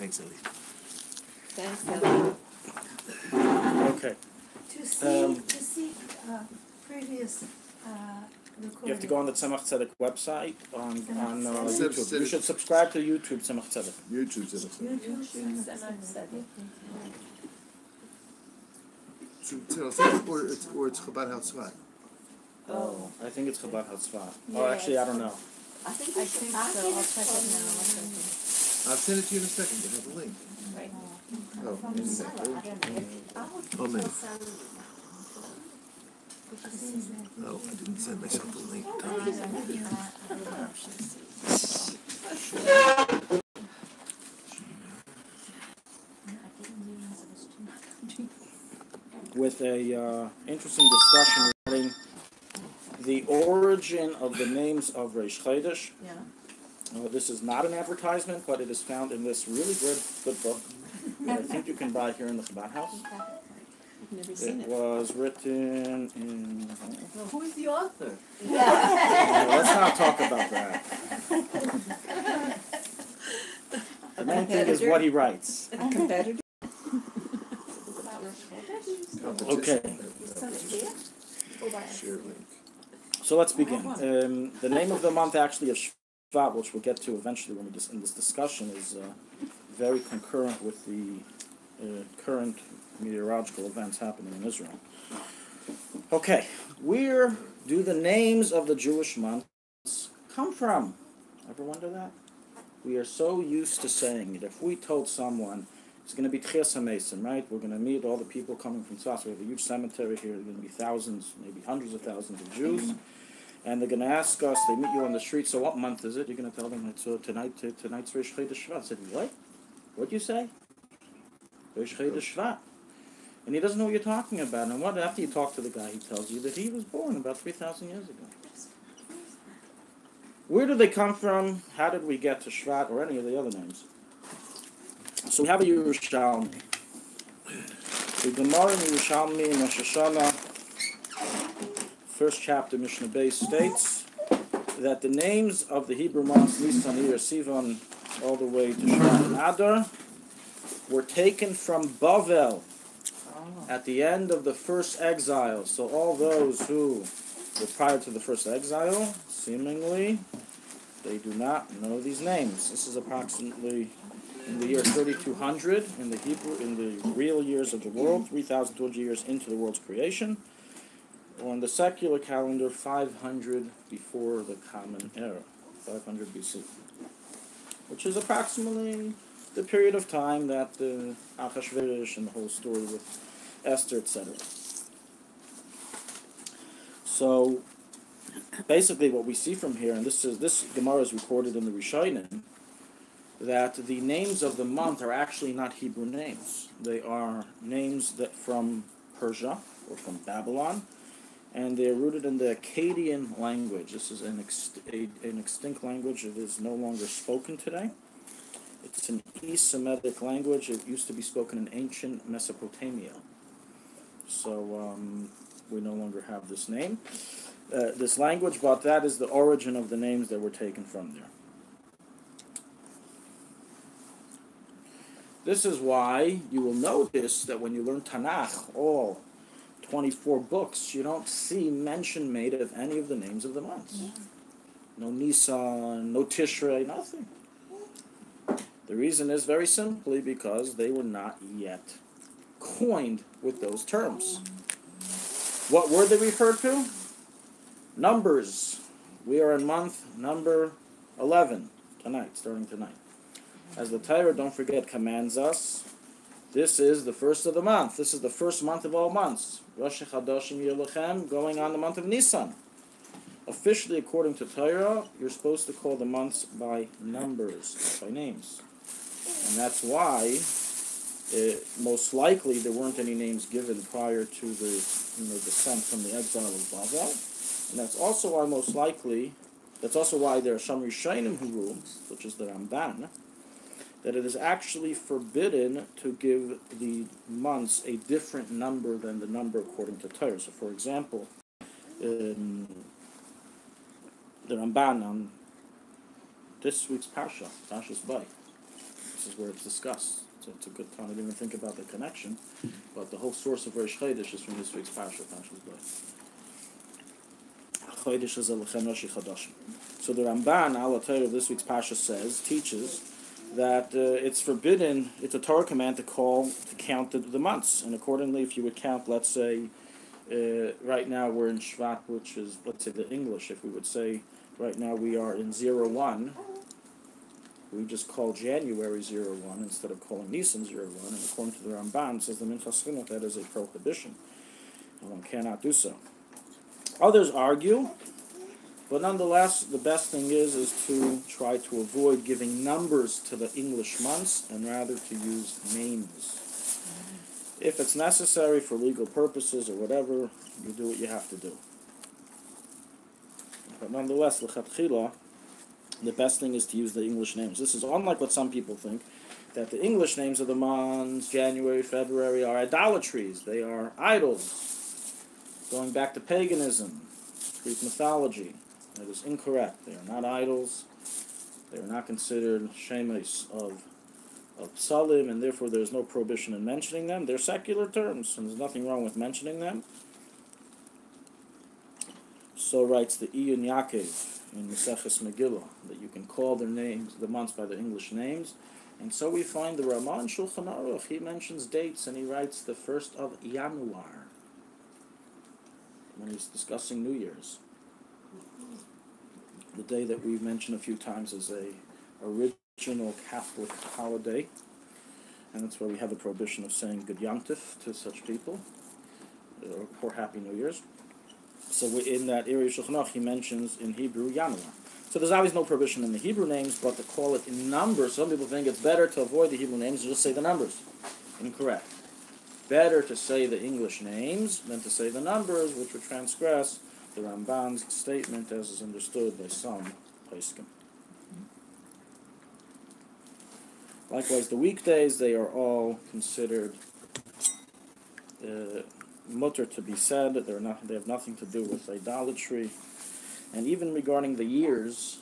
Thanks, Ellie. Thanks, Ellie. Okay. To see previous recordings. You have to go on the Tzemach Tzedek website on Tzedek. YouTube. You should subscribe to YouTube Tzemach Tzedek. YouTube Tzedek. Or it's Chabad Hatzvat. Oh, I think it's Chabad Hatzvat. Oh, actually, I don't know. I think so. I'll check it now. I'll send it to you in a second. You have the link. Right. Oh, man. Oh, I didn't send myself the link. With a interesting discussion regarding the origin of the names of Reish Chodesh. Yeah. This is not an advertisement, but it is found in this really good book that I think you can buy here in the Chabad House. I've never seen it. It was written in... Well, who is the author? Let's not talk about that. The main thing is what he writes. A competitor? Okay. Share link. So let's begin. The name of the month actually of Shvat, which we'll get to eventually when we in this discussion, is very concurrent with the current meteorological events happening in Israel. Okay, where do the names of the Jewish months come from? Ever wonder that? We are so used to saying it. If we told someone it's going to be Tchias HaMesim, right? We're going to meet all the people coming from Tzas. We have a huge cemetery here. There are going to be thousands, maybe hundreds of thousands of Jews. And they're going to ask us, they meet you on the street, so what month is it? You're going to tell them, it's tonight's Reish Chodesh Shvat. I said, what? What'd you say? Reish Chodesh Shvat. And he doesn't know what you're talking about. And what after you talk to the guy, he tells you that he was born about 3,000 years ago. Where do they come from? How did we get to Shvat or any of the other names? So we have a Yerushalmi. The Gemara in Yerushalmi in Rosh Hashanah, first chapter, Mishnah Beis states that the names of the Hebrew months, Nisan, Iyar, Sivan, all the way to Shvat and Adar, were taken from Bavel at the end of the first exile. So all those who were prior to the first exile, seemingly, they do not know these names. This is approximately in the year 3200 in the real years of the world, 3,200 years into the world's creation. On the secular calendar, 500 before the Common Era, 500 BC, which is approximately the period of time that the Achashverosh and the whole story with Esther, etc. So, basically, what we see from here, and this Gemara is recorded in the Rishonim, that the names of the month are actually not Hebrew names. They are names that from Persia or from Babylon, and they are rooted in the Akkadian language. This is an extinct language. It is no longer spoken today. It's an East-Semitic language. It used to be spoken in ancient Mesopotamia. So we no longer have this name, this language, but that is the origin of the names that were taken from there. This is why you will notice that when you learn Tanakh, all 24 books, you don't see mention made of any of the names of the months. Yeah. No Nisan, no Tishrei, nothing. The reason is very simply because they were not yet coined with those terms. What were they referred to? Numbers. We are in month number 11 tonight, starting tonight. As the Torah, don't forget, commands us, this is the first of the month. This is the first month of all months. Rosh Chodeshim Yelochem, going on the month of Nisan. Officially, according to Torah, you're supposed to call the months by numbers, by names. And that's why, most likely, there weren't any names given prior to the descent from the exile of Bavel. And that's also why there are some Rishonim who rule, such as the Ramban, that it is actually forbidden to give the months a different number than the number according to Torah. So, for example, the Ramban on this week's Parsha, Parshas Bay, this is where it's discussed. So it's a good time. I didn't even think about the connection, but the whole source of Rosh Chodesh is from this week's Parsha, Parshas Bo. Chodesh is a Lechem Rashi Chadash. So the Ramban, Al Torah of this week's Parsha teaches that it's forbidden, it's a Torah command to count the months. And accordingly, if you would count, let's say, right now we're in Shvat, which is, let's say, the English. If we would say, right now we are in 01, we just call January 01 instead of calling Nisan 01. And according to the Ramban, it says the Minchas Chinuch, that is a prohibition. And one cannot do so. Others argue, but nonetheless, the best thing is to try to avoid giving numbers to the English months and rather to use names. If it's necessary for legal purposes or whatever, you do what you have to do. But nonetheless, l'chatchila, the best thing is to use the English names. This is unlike what some people think, that the English names of the months, January, February, are idolatries. They are idols. Going back to paganism, Greek mythology. That is incorrect. They are not idols. They are not considered shemes of psalim, and therefore there is no prohibition in mentioning them. They're secular terms, and there's nothing wrong with mentioning them. So writes the Iyun Yaakov in Maseches Megillah, that you can call their names, the months, by their English names. And so we find the Ramah in Shulchan Aruch, he mentions dates, and he writes the 1st of Yanuar, when he's discussing New Year's. The day that we've mentioned a few times as a original Catholic holiday, and that's why we have the prohibition of saying Good Yom Tov to such people, or Happy New Year's. So in that area of Shulchan Aruch, he mentions in Hebrew Yanuar. So there's always no prohibition in the Hebrew names, but to call it in numbers, some people think it's better to avoid the Hebrew names and just say the numbers. Incorrect. Better to say the English names than to say the numbers, which would transgress the Ramban's statement as is understood by some poskim. Likewise, the weekdays, they are all considered mutter to be said. They have nothing to do with idolatry. And even regarding the years,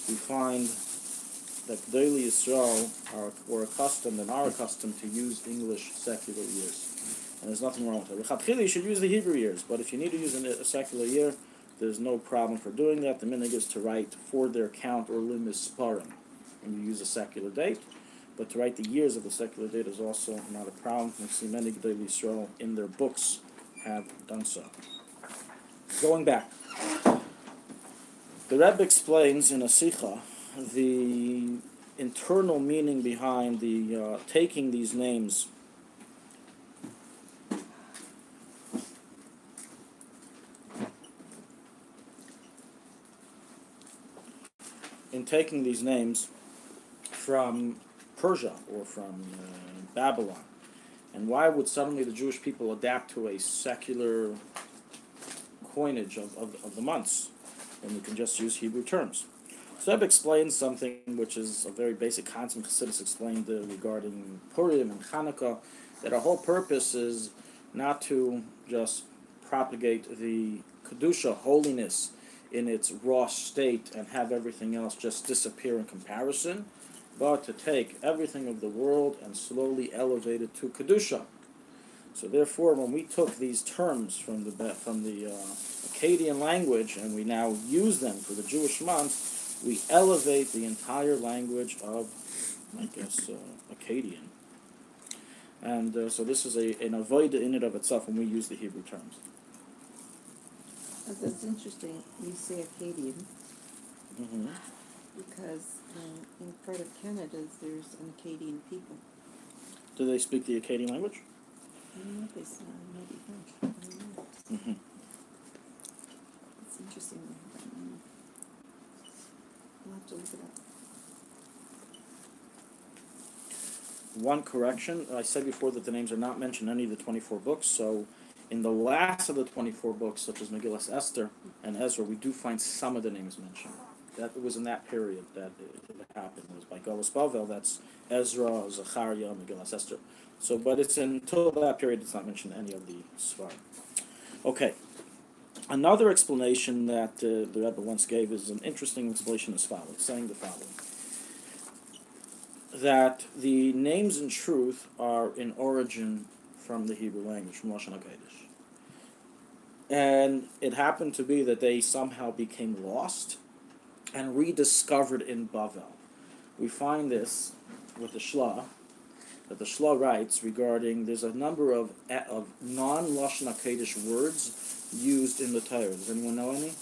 we find that Gedolei Yisrael were accustomed and are accustomed to use English secular years. And there's nothing wrong with it. L'chatchila, you should use the Hebrew years, but if you need to use a secular year, there's no problem for doing that. The minhag is to write for their count or lim isparim, and you use a secular date. But to write the years of the secular date is also not a problem. We see many Gedolei Yisrael in their books have done so. Going back, the Rebbe explains in a Sikha the internal meaning behind the taking these names from Persia or from Babylon. And why would suddenly the Jewish people adapt to a secular coinage of the months when you can just use Hebrew terms? So Rebbe explains something which is a very basic concept Chassidus explained regarding Purim and Hanukkah, that our whole purpose is not to just propagate the Kedusha, holiness, in its raw state and have everything else just disappear in comparison, but to take everything of the world and slowly elevate it to Kedusha. So therefore, when we took these terms from the Akkadian language and we now use them for the Jewish months, we elevate the entire language of, I guess, Akkadian. And so this is an avodah in and of itself when we use the Hebrew terms. That's interesting. You say Acadian Mm-hmm. because in part of Canada there's an Acadian people. Do they speak the Akkadian language? I don't know if they sound maybe French. I don't know. Mm-hmm. It's interesting. I'll have to look it up. One correction, I said before that the names are not mentioned in any of the 24 books, so in the last of the 24 books, such as Megillas Esther and Ezra, we do find some of the names mentioned. That was in that period that it happened. It was by Golos Bavel, that's Ezra, Zechariah, Megillas Esther. So, but it's until that period, it's not mentioned in any of the Svar. Okay. Another explanation that the Rebbe once gave is an interesting explanation as follows, saying the following. that the names in truth are in origin from the Hebrew language, from Lashon HaKodesh. And it happened to be that they somehow became lost and rediscovered in Bavel. We find this with the Shla, that the Shla writes regarding, there's a number of non-Lashon HaKodesh words used in the Torah. Does anyone know any?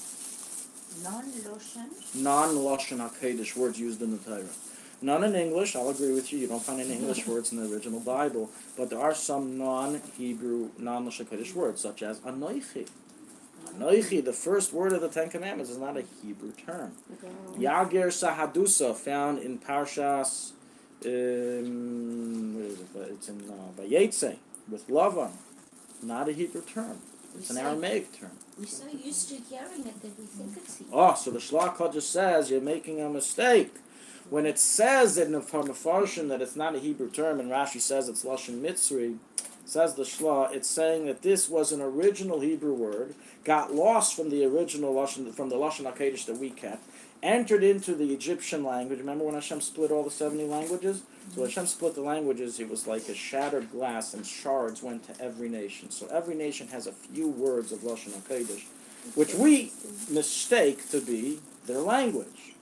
Non-Lashon HaKodesh words used in the Torah. None in English, I'll agree with you, you don't find any English words in the original Bible, but there are some non-Hebrew, non-Lashon HaKodesh words, such as Anoichi. Anoichi, the first word of the Ten Commandments, is not a Hebrew term. Yager Sahadusa, found in Parshas, where is it? It's in Vayetze, with Lavan. Not a Hebrew term. It's an Aramaic term. We're so used to hearing it that we think it's Hebrew. Oh, so the Shla Kodesh says you're making a mistake. When it says in the Farmafarshin that it's not a Hebrew term, and Rashi says it's Lashon Mitzri, says the Shla, it's saying that this was an original Hebrew word, got lost from the original Lashon, from the Lashon HaKodesh that we kept, entered into the Egyptian language. Remember when Hashem split all the 70 languages? So when Hashem split the languages, it was like a shattered glass, and shards went to every nation. So every nation has a few words of Lashon HaKodesh, which we mistake to be their language.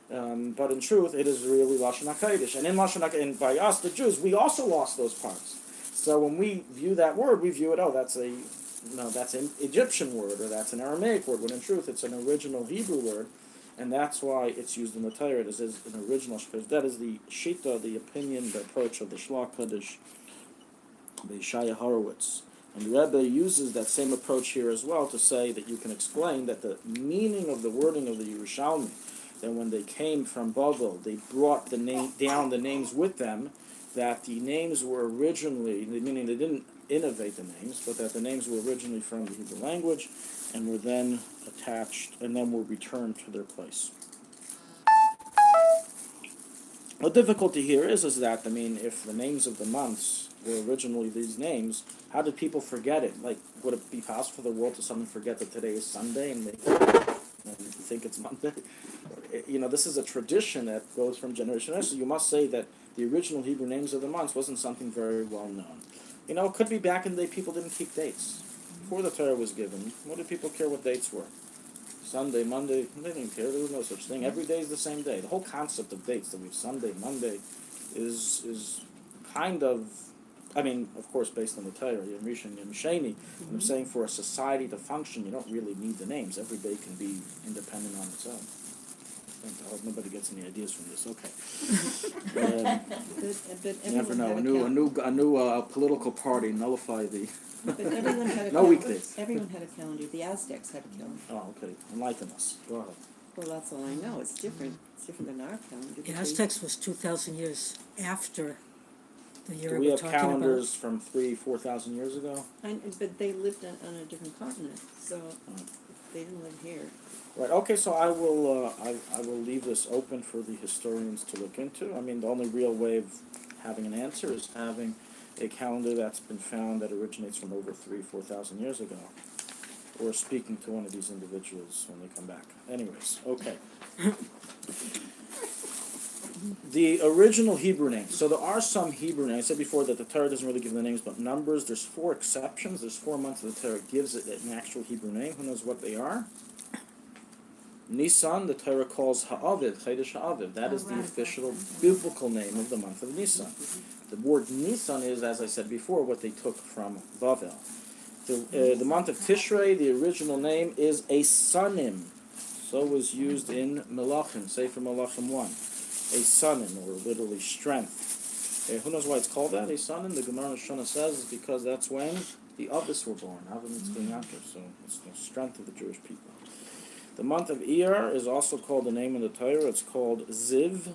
But in truth, it is really Lashon HaKodesh. And in Lashon HaKodesh, and by us, the Jews, we also lost those parts. So when we view that word, we view it, that's an Egyptian word, or that's an Aramaic word, when in truth, it's an original Hebrew word, and that's why it's used in the Torah. It is an original. That is the Shita, the opinion, the approach of the Shla Kodesh, the Yeshaya Horowitz. And the Rebbe uses that same approach here as well to say that you can explain that the meaning of the wording of the Yerushalmi, that when they came from Bavel, they brought the names with them, that the names were originally, meaning they didn't innovate the names, but that the names were originally from the Hebrew language and were then attached and then were returned to their place. The difficulty here is that, if the names of the months were originally these names, how did people forget it? Like, would it be possible for the world to suddenly forget that today is Sunday and they think it's Monday? This is a tradition that goes from generation to generation. So you must say that the original Hebrew names of the months wasn't something very well known. It could be back in the day people didn't keep dates. Before the Torah was given, what did people care what dates were? Sunday, Monday, they didn't care. There was no such thing. Every day is the same day. The whole concept of dates, that we have Sunday, Monday, is kind of, of course, based on the Torah, Yom Rishon, Yom Sheni. I'm saying for a society to function, you don't really need the names. Every day can be independent on its own. I hope nobody gets any ideas from this. Okay. But You never know. A new political party nullify the. But everyone had a No weekdays. Everyone had a calendar. The Aztecs had a calendar. Oh, okay. Enlighten us. Go ahead. Well, that's all I know. It's different. It's different than our calendar. The Aztecs was 2,000 years after the year Do we're we have talking calendars from 3,000-4,000 years ago? But they lived on a different continent, so they didn't live here. Right. Okay. So I will leave this open for the historians to look into. The only real way of having an answer is having a calendar that's been found that originates from over 3,000-4,000 years ago, or speaking to one of these individuals when they come back. Anyways, okay. The original Hebrew names. So there are some Hebrew names. I said before that the Torah doesn't really give the names, but numbers. There's 4 exceptions. There's 4 months that the Torah gives it an actual Hebrew name. Who knows what they are? Nisan, the Torah calls Ha'aviv, Chodesh Ha'aviv. That is the official biblical name of the month of Nisan. The word Nisan is, as I said before, what they took from Bavel. The month of Tishrei, the original name is Esanim. So was used in Melachim, Sefer Melachim 1. Esanim, or literally strength. Who knows why it's called that? Esanim, the Gemara Shana says, is because that's when the Avis were born. Avim Yitzchak Yaakov. So it's the strength of the Jewish people. The month of Iyar is also called the name of the Torah. It's called Ziv.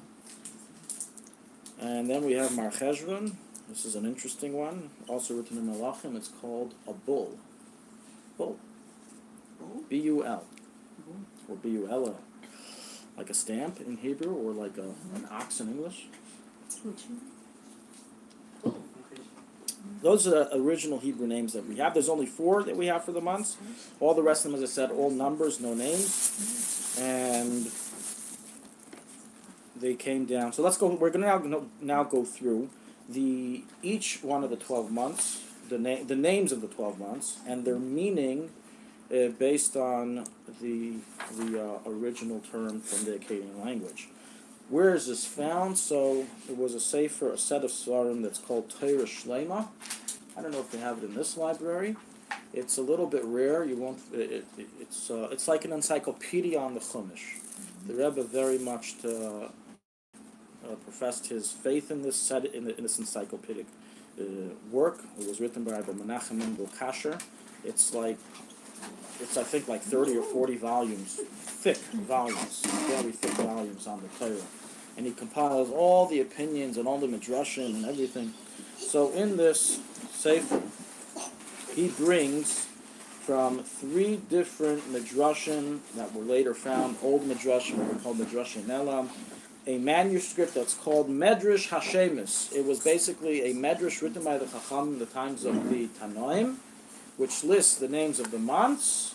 And then we have Mar Cheshvan. This is an interesting one. Also written in Melachim. It's called a bull. Bull. B-U-L. Or B-U-L-L. Like a stamp in Hebrew, or like an ox in English. Those are the original Hebrew names that we have. There's only 4 that we have for the months. All the rest of them, as I said, all numbers, no names. And they came down. So let's go. We're going to now go through each one of the 12 months, the names of the 12 months, and their meaning based on the original term from the Akkadian language. Where is this found? So it was a set of svarim that's called Torah Shlema. I don't know if they have it in this library. It's a little bit rare. You won't. It's like an encyclopedia on the Chumash. The Rebbe very much professed his faith in this this encyclopedic work. It was written by Rabbi Menachem Mendel Kasher. It's I think like 30 or 40 volumes, thick volumes, very thick volumes on the Torah. And he compiles all the opinions and all the midrashim and everything. So in this sefer, he brings from 3 different midrashim that were later found, old midrashim, what were called midrashim Elam, a manuscript that's called Medrash Hashemis. It was basically a medrash written by the Chacham in the times of the Tanoim, which lists the names of the months,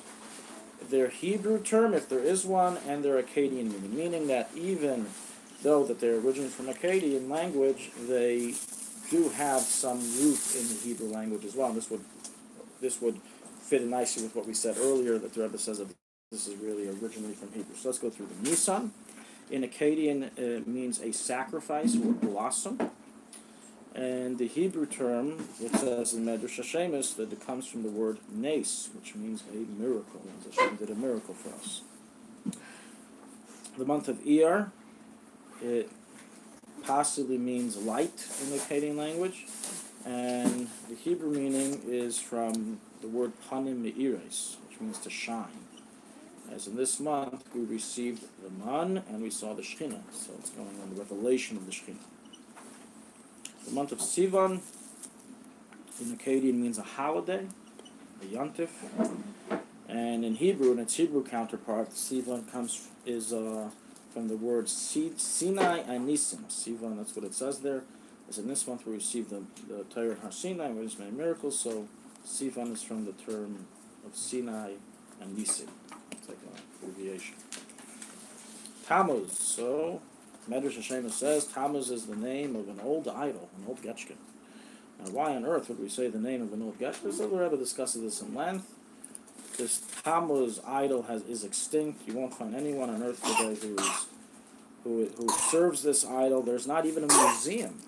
their Hebrew term, if there is one, and their Akkadian meaning. Meaning that even though that they're originally from Akkadian language, they do have some root in the Hebrew language as well. And this would fit in nicely with what we said earlier, that the Rebbe says that this is really originally from Hebrew. So let's go through the Nisan. In Akkadian, it means a sacrifice or blossom. And the Hebrew term, it says in Medrash Hashemis, that it comes from the word nes, which means a miracle. Hashem did a miracle for us. The month of Iyar, it possibly means light in the Akkadian language. And the Hebrew meaning is from the word panim me'ires, which means to shine. As in this month, we received the man and we saw the Shekhinah. So it's going on the revelation of the Shekhinah. The month of Sivan in Akkadian means a holiday, a yontif, and in Hebrew, in its Hebrew counterpart, Sivan is from the word Sinai and Nisim. Sivan, that's what it says there. As in this month, we received the Torah Har Sinai, where there's many miracles. So Sivan is from the term of Sinai and Nisim. It's like an abbreviation. Tammuz. So Medrash Hashemis says Tammuz is the name of an old idol, an old Getchkin. Now, why on earth would we say the name of an old Getchkin? So the Rebbe discusses this in length. This Tammuz idol is extinct. You won't find anyone on earth today who serves this idol. There's not even a museum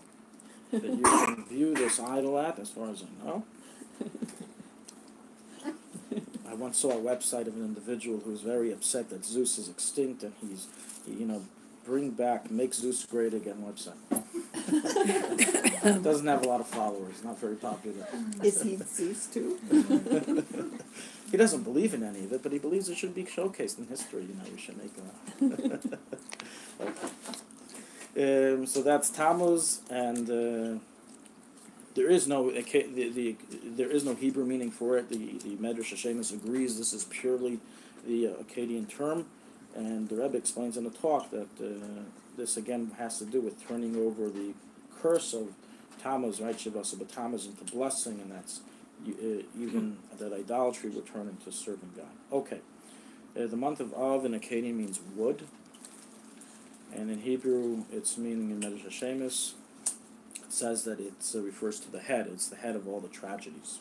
that you can view this idol at, as far as I know. I once saw a website of an individual who was very upset that Zeus is extinct, and make Zeus great again website. Doesn't have a lot of followers, not very popular. Is he Zeus too? He doesn't believe in any of it, but he believes it should be showcased in history. You should make that. Okay. So that's Tammuz, and there is no there is no Hebrew meaning for it. The Medrash Hashemis agrees this is purely the Akkadian term. And the Rebbe explains in the talk that this again has to do with turning over the curse of Tammuz, right? Shavasa Tammuz into blessing, and that's even that idolatry would turn into serving God. Okay. The month of Av in Akkadian means wood. And in Hebrew, its meaning in Medrash Hashemis, it says that it refers to the head. It's the head of all the tragedies.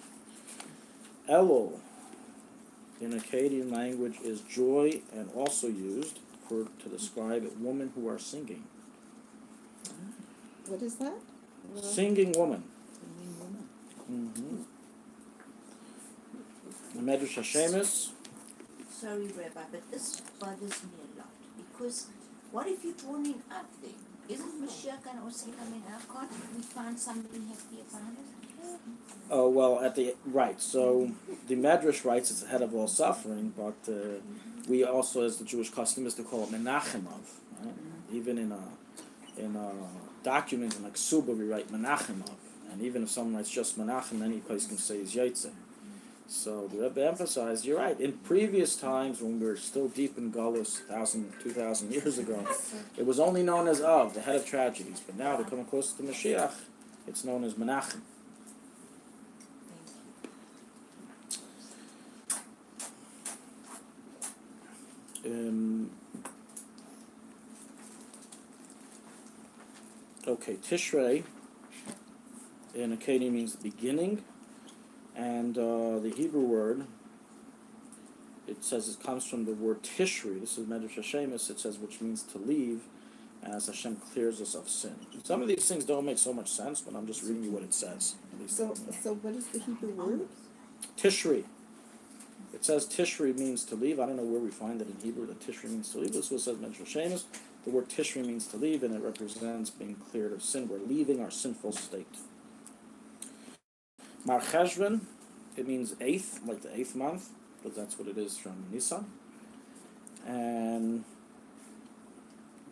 Elul in Akkadian language is joy, and also used to describe women who are singing. What is that? Singing woman. Singing woman. Mm-hmm. Medrash Hashemis. Sorry, Rabbi, but this bothers me a lot. Because what if you're drawn in up there? Isn't Mashiach going to also come in? Can't we find somebody happy about it? Oh, well, so the Medrash writes it's the head of all suffering, but we also, as the Jewish custom is to call it Menachemov. Right? Even in a document in like Suba, we write Menachemov. And even if someone writes just Menachem, any place can say is Yaitse. So the Rebbe emphasized, you're right, in previous times when we were still deep in Galus, 2,000 years ago, it was only known as Av, the head of tragedies. But now, to come closer to Mashiach, it's known as Menachem. Okay, Tishrei in Akkadian means beginning, and the Hebrew word, it says it comes from the word Tishri. This is Medrash Hashemus. It says which means to leave, as Hashem clears us of sin. Some of these things don't make so much sense, but I'm just reading you what it says. So what is the Hebrew word? Tishri. It says Tishri means to leave. I don't know where we find it in Hebrew that Tishri means to leave. This is what says Medrash Hashemus. The word Tishri means to leave, and it represents being cleared of sin. We're leaving our sinful state. Mar Cheshvan, it means eighth, like the 8th month, because that's what it is from Nisan. And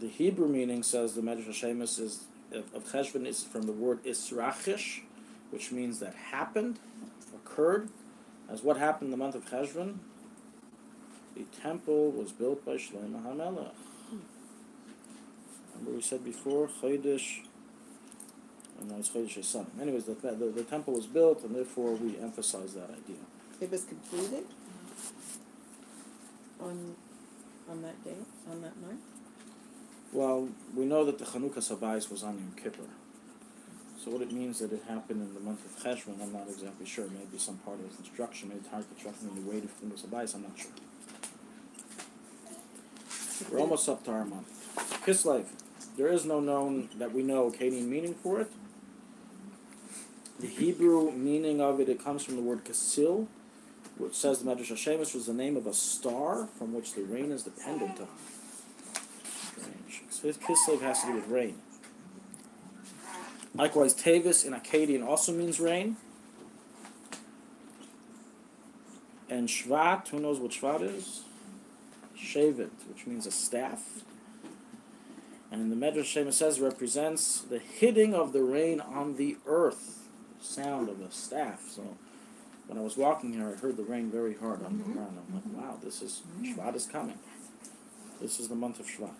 the Hebrew meaning, says the Medrash Hashemus, is of Cheshvan is from the word Israchish, which means that happened, occurred. As what happened in the month of Cheshvan? The temple was built by Shlomo HaMelech. Remember we said before, Chodesh, no, it's Chodesh Nisan. Anyways, the temple was built, and therefore we emphasize that idea. It was completed on that day, on that night? Well, we know that the Chanukah Sabayis was on Yom Kippur. So what it means that it happened in the month of Cheshvan, I'm not exactly sure. Maybe some part of the construction, maybe Tarek construction in the way to Chanukah Sabayis, I'm not sure. We're almost up to our month. Kislev. There is no known, that we know, Akkadian meaning for it. The Hebrew meaning of it comes from the word Kasil, which says the Medrash Hashemus was the name of a star from which the rain is dependent on. Strange. Kislev has to do with rain. Likewise, Tavis in Akkadian also means rain. And Shvat, who knows what Shvat is? Shevet, which means a staff. And the Medrash Hashemus says represents the hitting of the rain on the earth. Sound of a staff. So when I was walking here, I heard the rain very hard on the ground. I'm like, wow, this is Shvat is coming. This is the month of Shvat.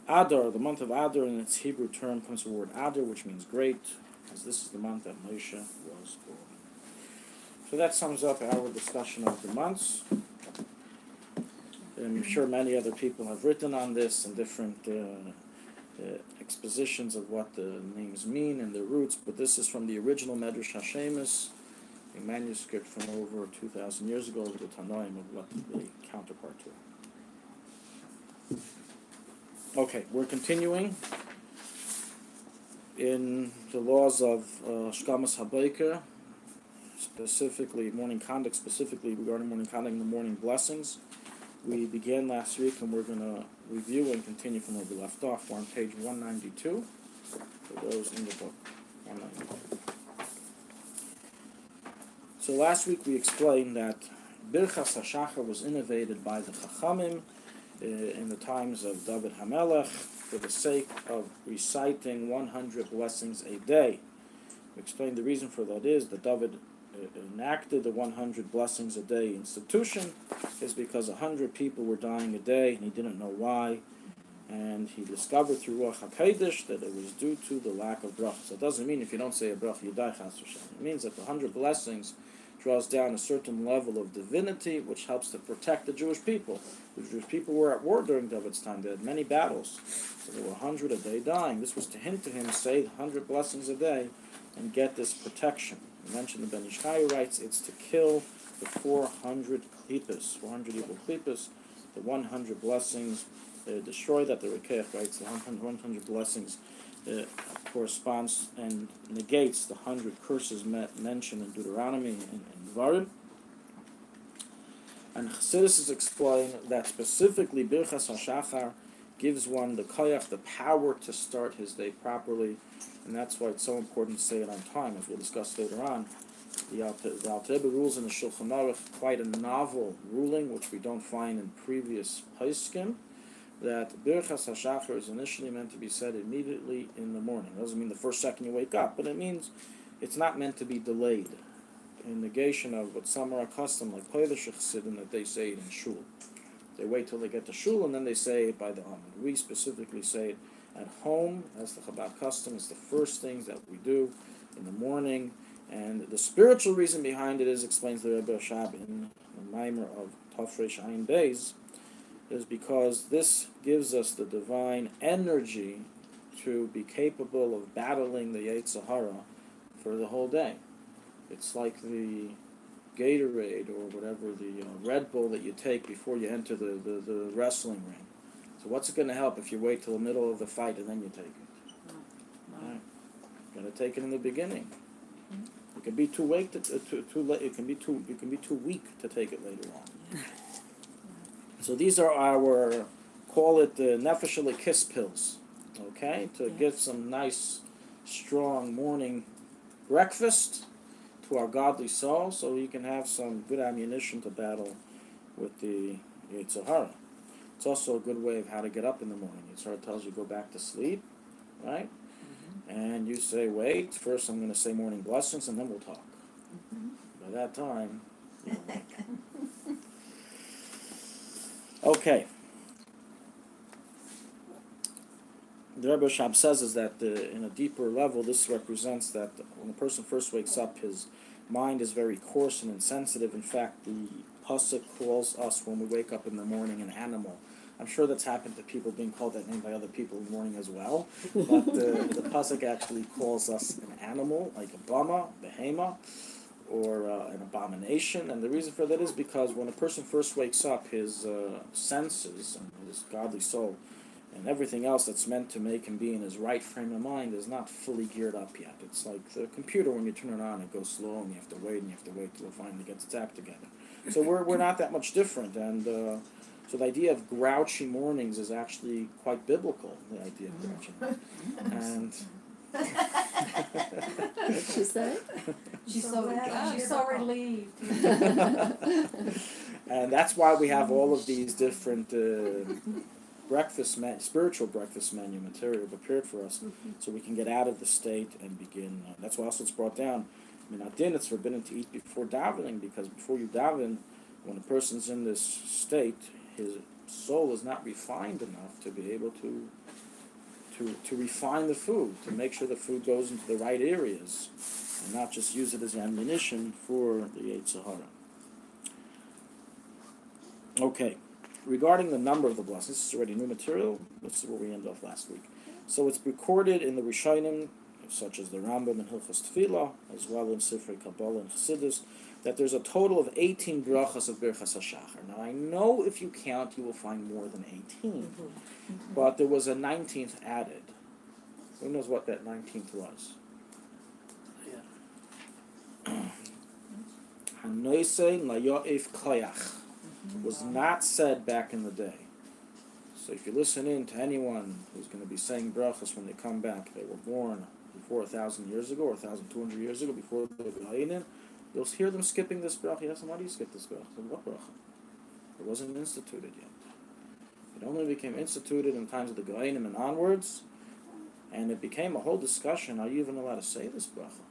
Adar, the month of Adar in its Hebrew term comes from the word Adar, which means great, as this is the month that Moshe was born. So that sums up our discussion of the months. I'm sure many other people have written on this and different expositions of what the names mean and their roots, but this is from the original Medrash Hashemus, a manuscript from over 2,000 years ago with the Tanoim of what the counterpart to. Okay, we're continuing in the laws of Shkamas HaBoker, specifically morning conduct, specifically regarding morning conduct and the morning blessings. We began last week, and we're going to review and continue from where we left off. We're on page 192, for those in the book. 192. So last week we explained that Birchas HaShachar was innovated by the Chachamim in the times of David HaMelech for the sake of reciting 100 blessings a day. We explained the reason for that is that David enacted the 100 blessings a day institution is because 100 people were dying a day and he didn't know why, and he discovered through Ruach HaKodesh that it was due to the lack of bracha. So it doesn't mean if you don't say a bracha you die, chas v'shalom. It means that the 100 blessings draws down a certain level of divinity which helps to protect the Jewish people. The Jewish people were at war during David's time. They had many battles, so there were 100 a day dying. This was to hint to him, say 100 blessings a day and get this protection. We mentioned the Ben Ish Chai writes it's to kill the 400 klippas, 400 evil klippas, the 100 blessings, destroy that. The Rekeach writes the 100 blessings corresponds and negates the 100 curses mentioned in Deuteronomy and Dvarim. And Chassidus is explained that specifically Birchas HaShachar gives one the koyach, the power to start his day properly, and that's why it's so important to say it on time, as we'll discuss later on. The Alter Rebbe rules in the Shulchan Aruch quite a novel ruling, which we don't find in previous poskim, that Birchas HaShachar is initially meant to be said immediately in the morning. It doesn't mean the first second you wake up, but it means it's not meant to be delayed. In negation of what some are accustomed, like Polish Chassidim, that they say it in shul. They wait till they get to shul and then they say it by the Amud. We specifically say it at home, as the Chabad custom. It's the first things that we do in the morning. And the spiritual reason behind it is, explains the Rebbe Rashab in the Maimer of Tafresh Ayin Beis, is because this gives us the divine energy to be capable of battling the Yetzer Hara for the whole day. It's like the Gatorade or whatever, the Red Bull that you take before you enter the wrestling ring. So what's it going to help if you wait till the middle of the fight and then you take it? Right. You got to take it in the beginning. You can be too late. Too late. You can be too weak to take it later on. So these are our, call it the Nefesh Kiss pills, okay, to give some nice, strong morning breakfast to our godly soul, so we can have some good ammunition to battle with the Yetzer Hara. It's also a good way of how to get up in the morning. Yetzer Hara tells you go back to sleep, right? And you say, wait, first I'm going to say morning blessings, and then we'll talk. By that time, okay. The Rebbe Shab says is that in a deeper level, this represents that when a person first wakes up, his mind is very coarse and insensitive. In fact, the Pasuk calls us when we wake up in the morning an animal. I'm sure that's happened to people being called that name by other people in the morning as well. But the Pasuk actually calls us an animal, like a bama, behema, or an abomination. And the reason for that is because when a person first wakes up, his senses and his godly soul and everything else that's meant to make him be in his right frame of mind is not fully geared up yet. It's like the computer, when you turn it on, it goes slow, and you have to wait till it finally gets its act together. So we're not that much different, and so the idea of grouchy mornings is actually quite biblical, the idea of grouchy. And What'd she say? She's so relieved. and that's why we have all of these different spiritual breakfast menu material prepared for us, so we can get out of the state and begin. That's why also it's brought down. I mean, Adin, it's forbidden to eat before davening, because before you daven, when a person's in this state, his soul is not refined enough to be able to refine the food, to make sure the food goes into the right areas, and not just use it as ammunition for the Yetzer Hara. Okay. Regarding the number of the blessings, this is already new material. This is where we ended off last week. So it's recorded in the Rishonim, such as the Rambam and Hilchos Tefillah, as well in Sifrei Kabbalah and Chassidus, that there's a total of 18 brachas of Birchas HaShachar. Now I know if you count, you will find more than 18, but there was a 19th added. Who knows what that 19th was? Hanoisei Layo'ef Koyach was not said back in the day. So if you listen in to anyone who's going to be saying brachas when they come back, they were born before 1,000 years ago or 1,200 years ago, before the Goldstein, you'll hear them skipping this bracha. Yes, why do you skip this bracha? What bracha? It wasn't instituted yet. It only became instituted in times of the Goldstein and onwards, and it became a whole discussion. Are you even allowed to say this bracha?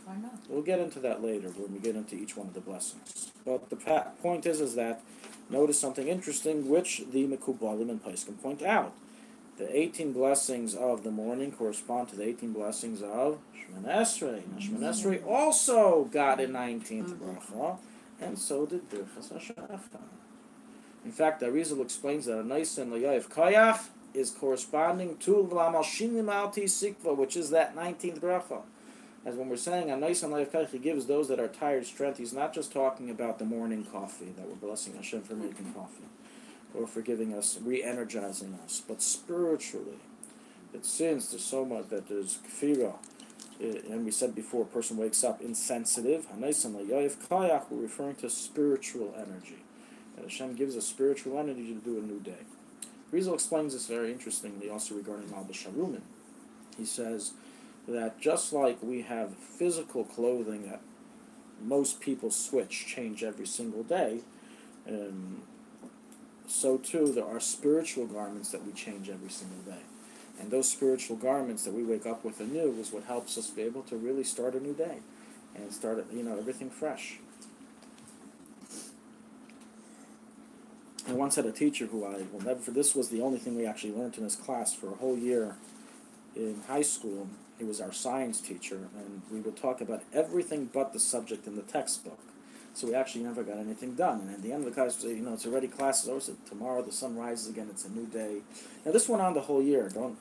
Why not? We'll get into that later when we get into each one of the blessings. But the point is that notice something interesting, which the Mekubalim and Paiskim point out. The 18 blessings of the morning correspond to the 18 blessings of Shemona Esrei. Now, Shemona Esrei also got a 19th bracha, and so did Birchas HaShachar. In fact, the Arizal explains that a nice and Layav Kayach is corresponding to V'lamal Shinim Alti Sikva, which is that 19th bracha. As when we're saying a nice and Layav Kayach, he gives those that are tired strength. He's not just talking about the morning coffee, that we're blessing Hashem for making coffee, or for giving us, re-energizing us, but spiritually, that since there's so much, that there's kfira, and we said before, a person wakes up insensitive, we're referring to spiritual energy. That Hashem gives us spiritual energy to do a new day. Rizal explains this very interestingly also regarding Malbas Sharumin. He says that just like we have physical clothing that most people change every single day, so too there are spiritual garments that we change every single day. And those spiritual garments that we wake up with anew is what helps us be able to really start a new day and start everything fresh. I once had a teacher who I will never forget. This was the only thing we actually learned in his class for a whole year in high school. He was our science teacher, and we would talk about everything but the subject in the textbook. So we actually never got anything done. And at the end of the class, we say, it's already classes over. So tomorrow the sun rises again. It's a new day. Now this went on the whole year. Don't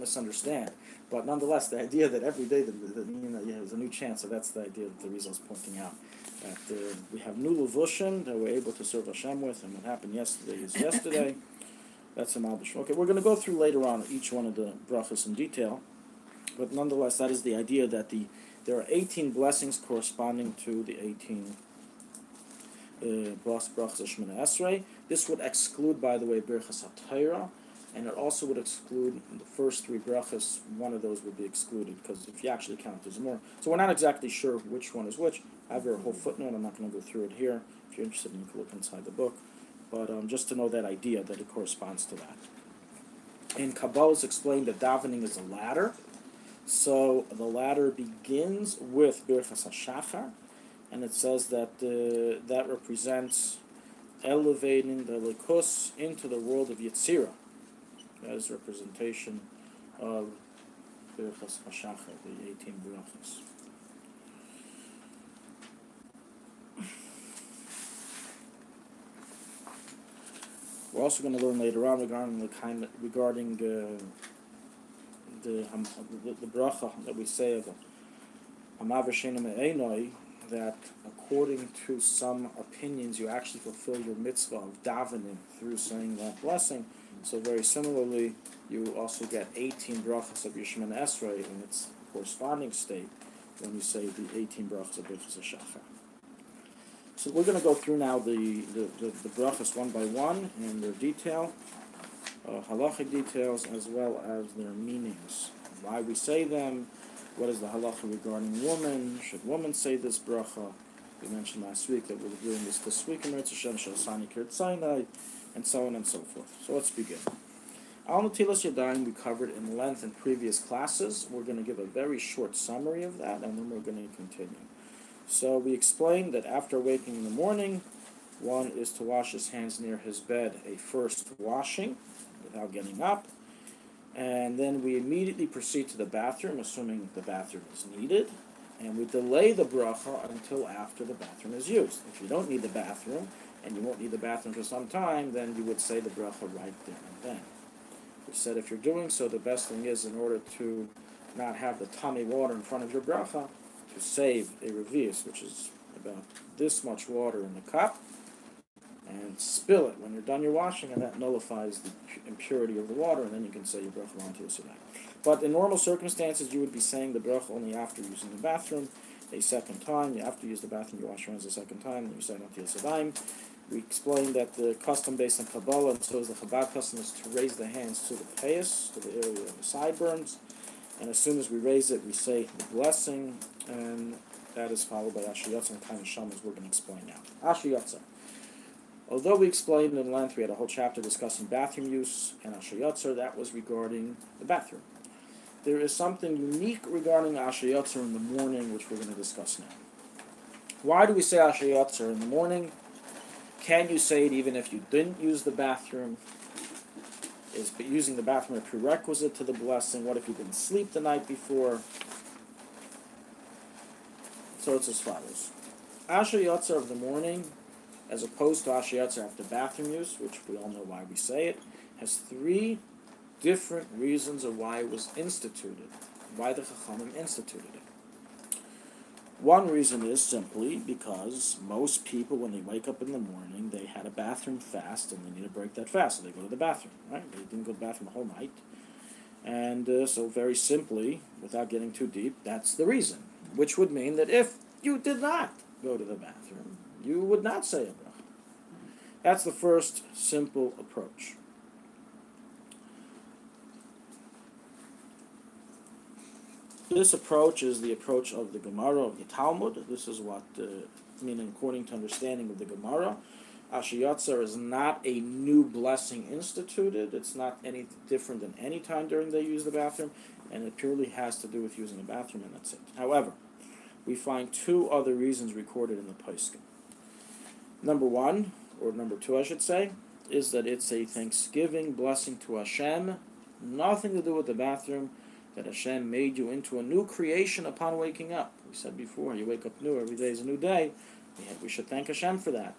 misunderstand. But nonetheless, the idea that every day there's a new chance. So that's the idea that the Rizal is pointing out. That we have new levushim that we're able to serve Hashem with, and what happened yesterday is yesterday. That's a malbish. Okay, we're going to go through later on each one of the brachas in detail, but nonetheless, that is the idea that there are 18 blessings corresponding to the 18 brachas of Shemona Esrei. This would exclude, by the way, Birchas HaTorah, and it also would exclude the first 3 brachas. One of those would be excluded, because if you actually count, there's more. So we're not exactly sure which one is which. I have a whole footnote. I'm not going to go through it here. If you're interested, you can look inside the book. But just to know that idea, that it corresponds to that. In Kabbalah, it's explained that davening is a ladder. So the ladder begins with Birchas HaShachar, and it says that that represents elevating the Likus into the world of Yetzirah. That is representation of Birchas HaShachar, the 18 brachas. We're also going to learn later on regarding the bracha that we say of Hamav Shena Me'enoi, that according to some opinions you actually fulfill your mitzvah of davening through saying that blessing. So very similarly, you also get 18 brachas of Shemona Esrei in its corresponding state when you say the 18 brachas of Birchas HaShachar. So we're going to go through now the brachas one by one in their detail, halachic details, as well as their meanings, why we say them, what is the halacha regarding woman, should woman say this bracha. We mentioned last week that we're doing this week in Eretz Hashem, Shasani Kirt Sinai, and so on and so forth. So let's begin. Al Natilas Yadayim we covered in length in previous classes. We're going to give a very short summary of that, and then we're going to continue. So we explained that after waking in the morning, one is to wash his hands near his bed, a first washing without getting up, and then we immediately proceed to the bathroom, assuming the bathroom is needed, and we delay the bracha until after the bathroom is used. If you don't need the bathroom, and you won't need the bathroom for some time, then you would say the bracha right there and then. We said if you're doing so, the best thing is, in order to not have the tummy water in front of your bracha, to save a revius, which is about this much water in the cup, and spill it when you're done your washing, and that nullifies the impurity of the water, and then you can say your bracha on to the Sudan. But in normal circumstances, you would be saying the bracha only after using the bathroom a second time. After you use the bathroom, you wash your hands a second time, and you say on to the Sudan. We explained that the custom based on Kabbalah, and so is the Chabad custom, is to raise the hands to the payas, to the area of the sideburns. And as soon as we raise it, we say the blessing, and that is followed by Asher Yotzer and kind of Shamas we're going to explain now. Asher Yotzer. Although we explained in length, we had a whole chapter discussing bathroom use and Asher Yotzer, that was regarding the bathroom. There is something unique regarding Asher Yotzer in the morning, which we're going to discuss now. Why do we say Asher Yotzer in the morning? Can you say it even if you didn't use the bathroom? Is using the bathroom a prerequisite to the blessing? What if you didn't sleep the night before? So it's as follows. Asher Yotzer of the morning, as opposed to Asher Yotzer after bathroom use, which we all know why we say it, has 3 different reasons of why it was instituted, why the Chachamim instituted it. One reason is simply because most people, when they wake up in the morning, they had a bathroom fast, and they need to break that fast, so they go to the bathroom, right? They didn't go to the bathroom the whole night. And so very simply, without getting too deep, that's the reason. Which would mean that if you did not go to the bathroom, you would not say a bracha. That's the first simple approach. This approach is the approach of the Gemara of the Talmud. This is what, meaning according to understanding of the Gemara, Asher Yotzer is not a new blessing instituted. It's not any different than any time during the day you use the bathroom, and it purely has to do with using the bathroom, and that's it. However, we find 2 other reasons recorded in the Poskim. Number 1, or number 2 I should say, is that it's a thanksgiving blessing to Hashem, nothing to do with the bathroom, that Hashem made you into a new creation upon waking up. We said before, you wake up new, every day is a new day. We should thank Hashem for that.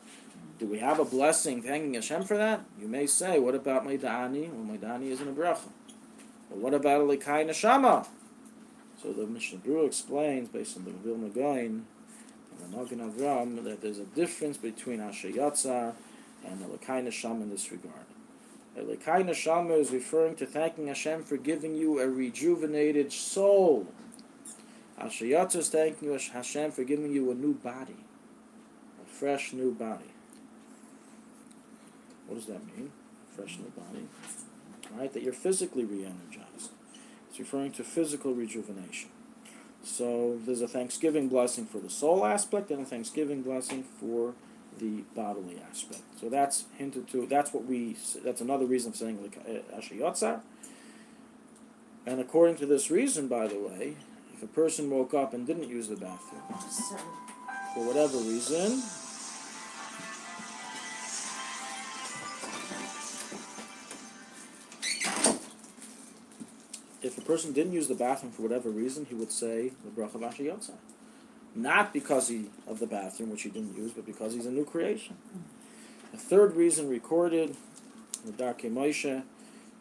Do we have a blessing thanking Hashem for that? You may say, what about Maidani? Well, Maidani isn't a bracha. But what about Elikai Neshama? So the Mishnah Berurah explains, based on the Vilna Gaon and the Magen Avram, that there's a difference between Asher Yatzar and Elikai Neshama in this regard. Elikai Neshama is referring to thanking Hashem for giving you a rejuvenated soul. Asher Yatzar is thanking you, Hashem, for giving you a new body, a fresh new body. What does that mean? Fresh new body. Right? That you're physically re-energized. It's referring to physical rejuvenation. So there's a Thanksgiving blessing for the soul aspect and a Thanksgiving blessing for the bodily aspect. So that's hinted to. That's another reason for saying Asher Yotzar. And according to this reason, by the way, if a person woke up and didn't use the bathroom for whatever reason, if a person didn't use the bathroom for whatever reason, he would say the bracha of Asher Yotzar. Not because of the bathroom, which he didn't use, but because he's a new creation. The third reason recorded in the Darkei Moshe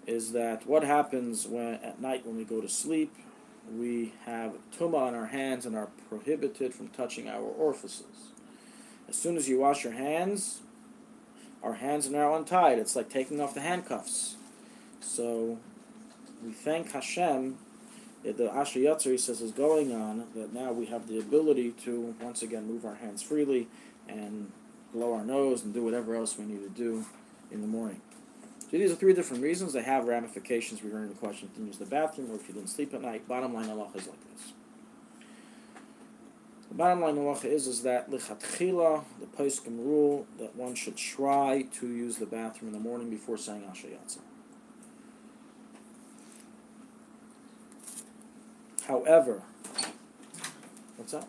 is that what happens at night when we go to sleep, we have tumah on our hands and are prohibited from touching our orifices. As soon as you wash your hands, our hands are now untied. It's like taking off the handcuffs. So we thank Hashem that the Asher Yatzar, he says, is going on, that now we have the ability to once again move our hands freely and blow our nose and do whatever else we need to do in the morning. So these are three different reasons. They have ramifications regarding the question if you didn't use the bathroom or if you didn't sleep at night. Bottom line halacha is like this. The bottom line halacha is that lichatchila, the poskim rule that one should try to use the bathroom in the morning before saying Asher Yatzar. However, what's up?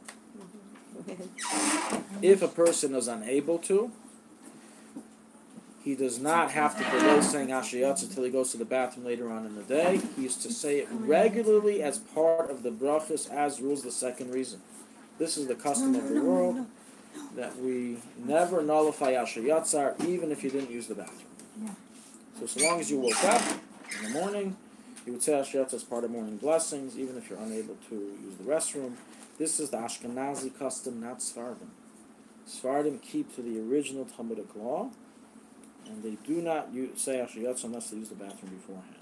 If a person is unable to, he does not have to delay saying Asher Yatzar until he goes to the bathroom later on in the day. He is to say it regularly as part of the brachas, as rules the second reason. This is the custom of the world, that we never nullify Asher Yatzar, even if you didn't use the bathroom. So long as you woke up in the morning, you would say Asher Yatzar as part of morning blessings, even if you're unable to use the restroom. This is the Ashkenazi custom, not Sephardim. Sephardim keep to the original Talmudic law, and they do not say Asher Yatzar unless they use the bathroom beforehand.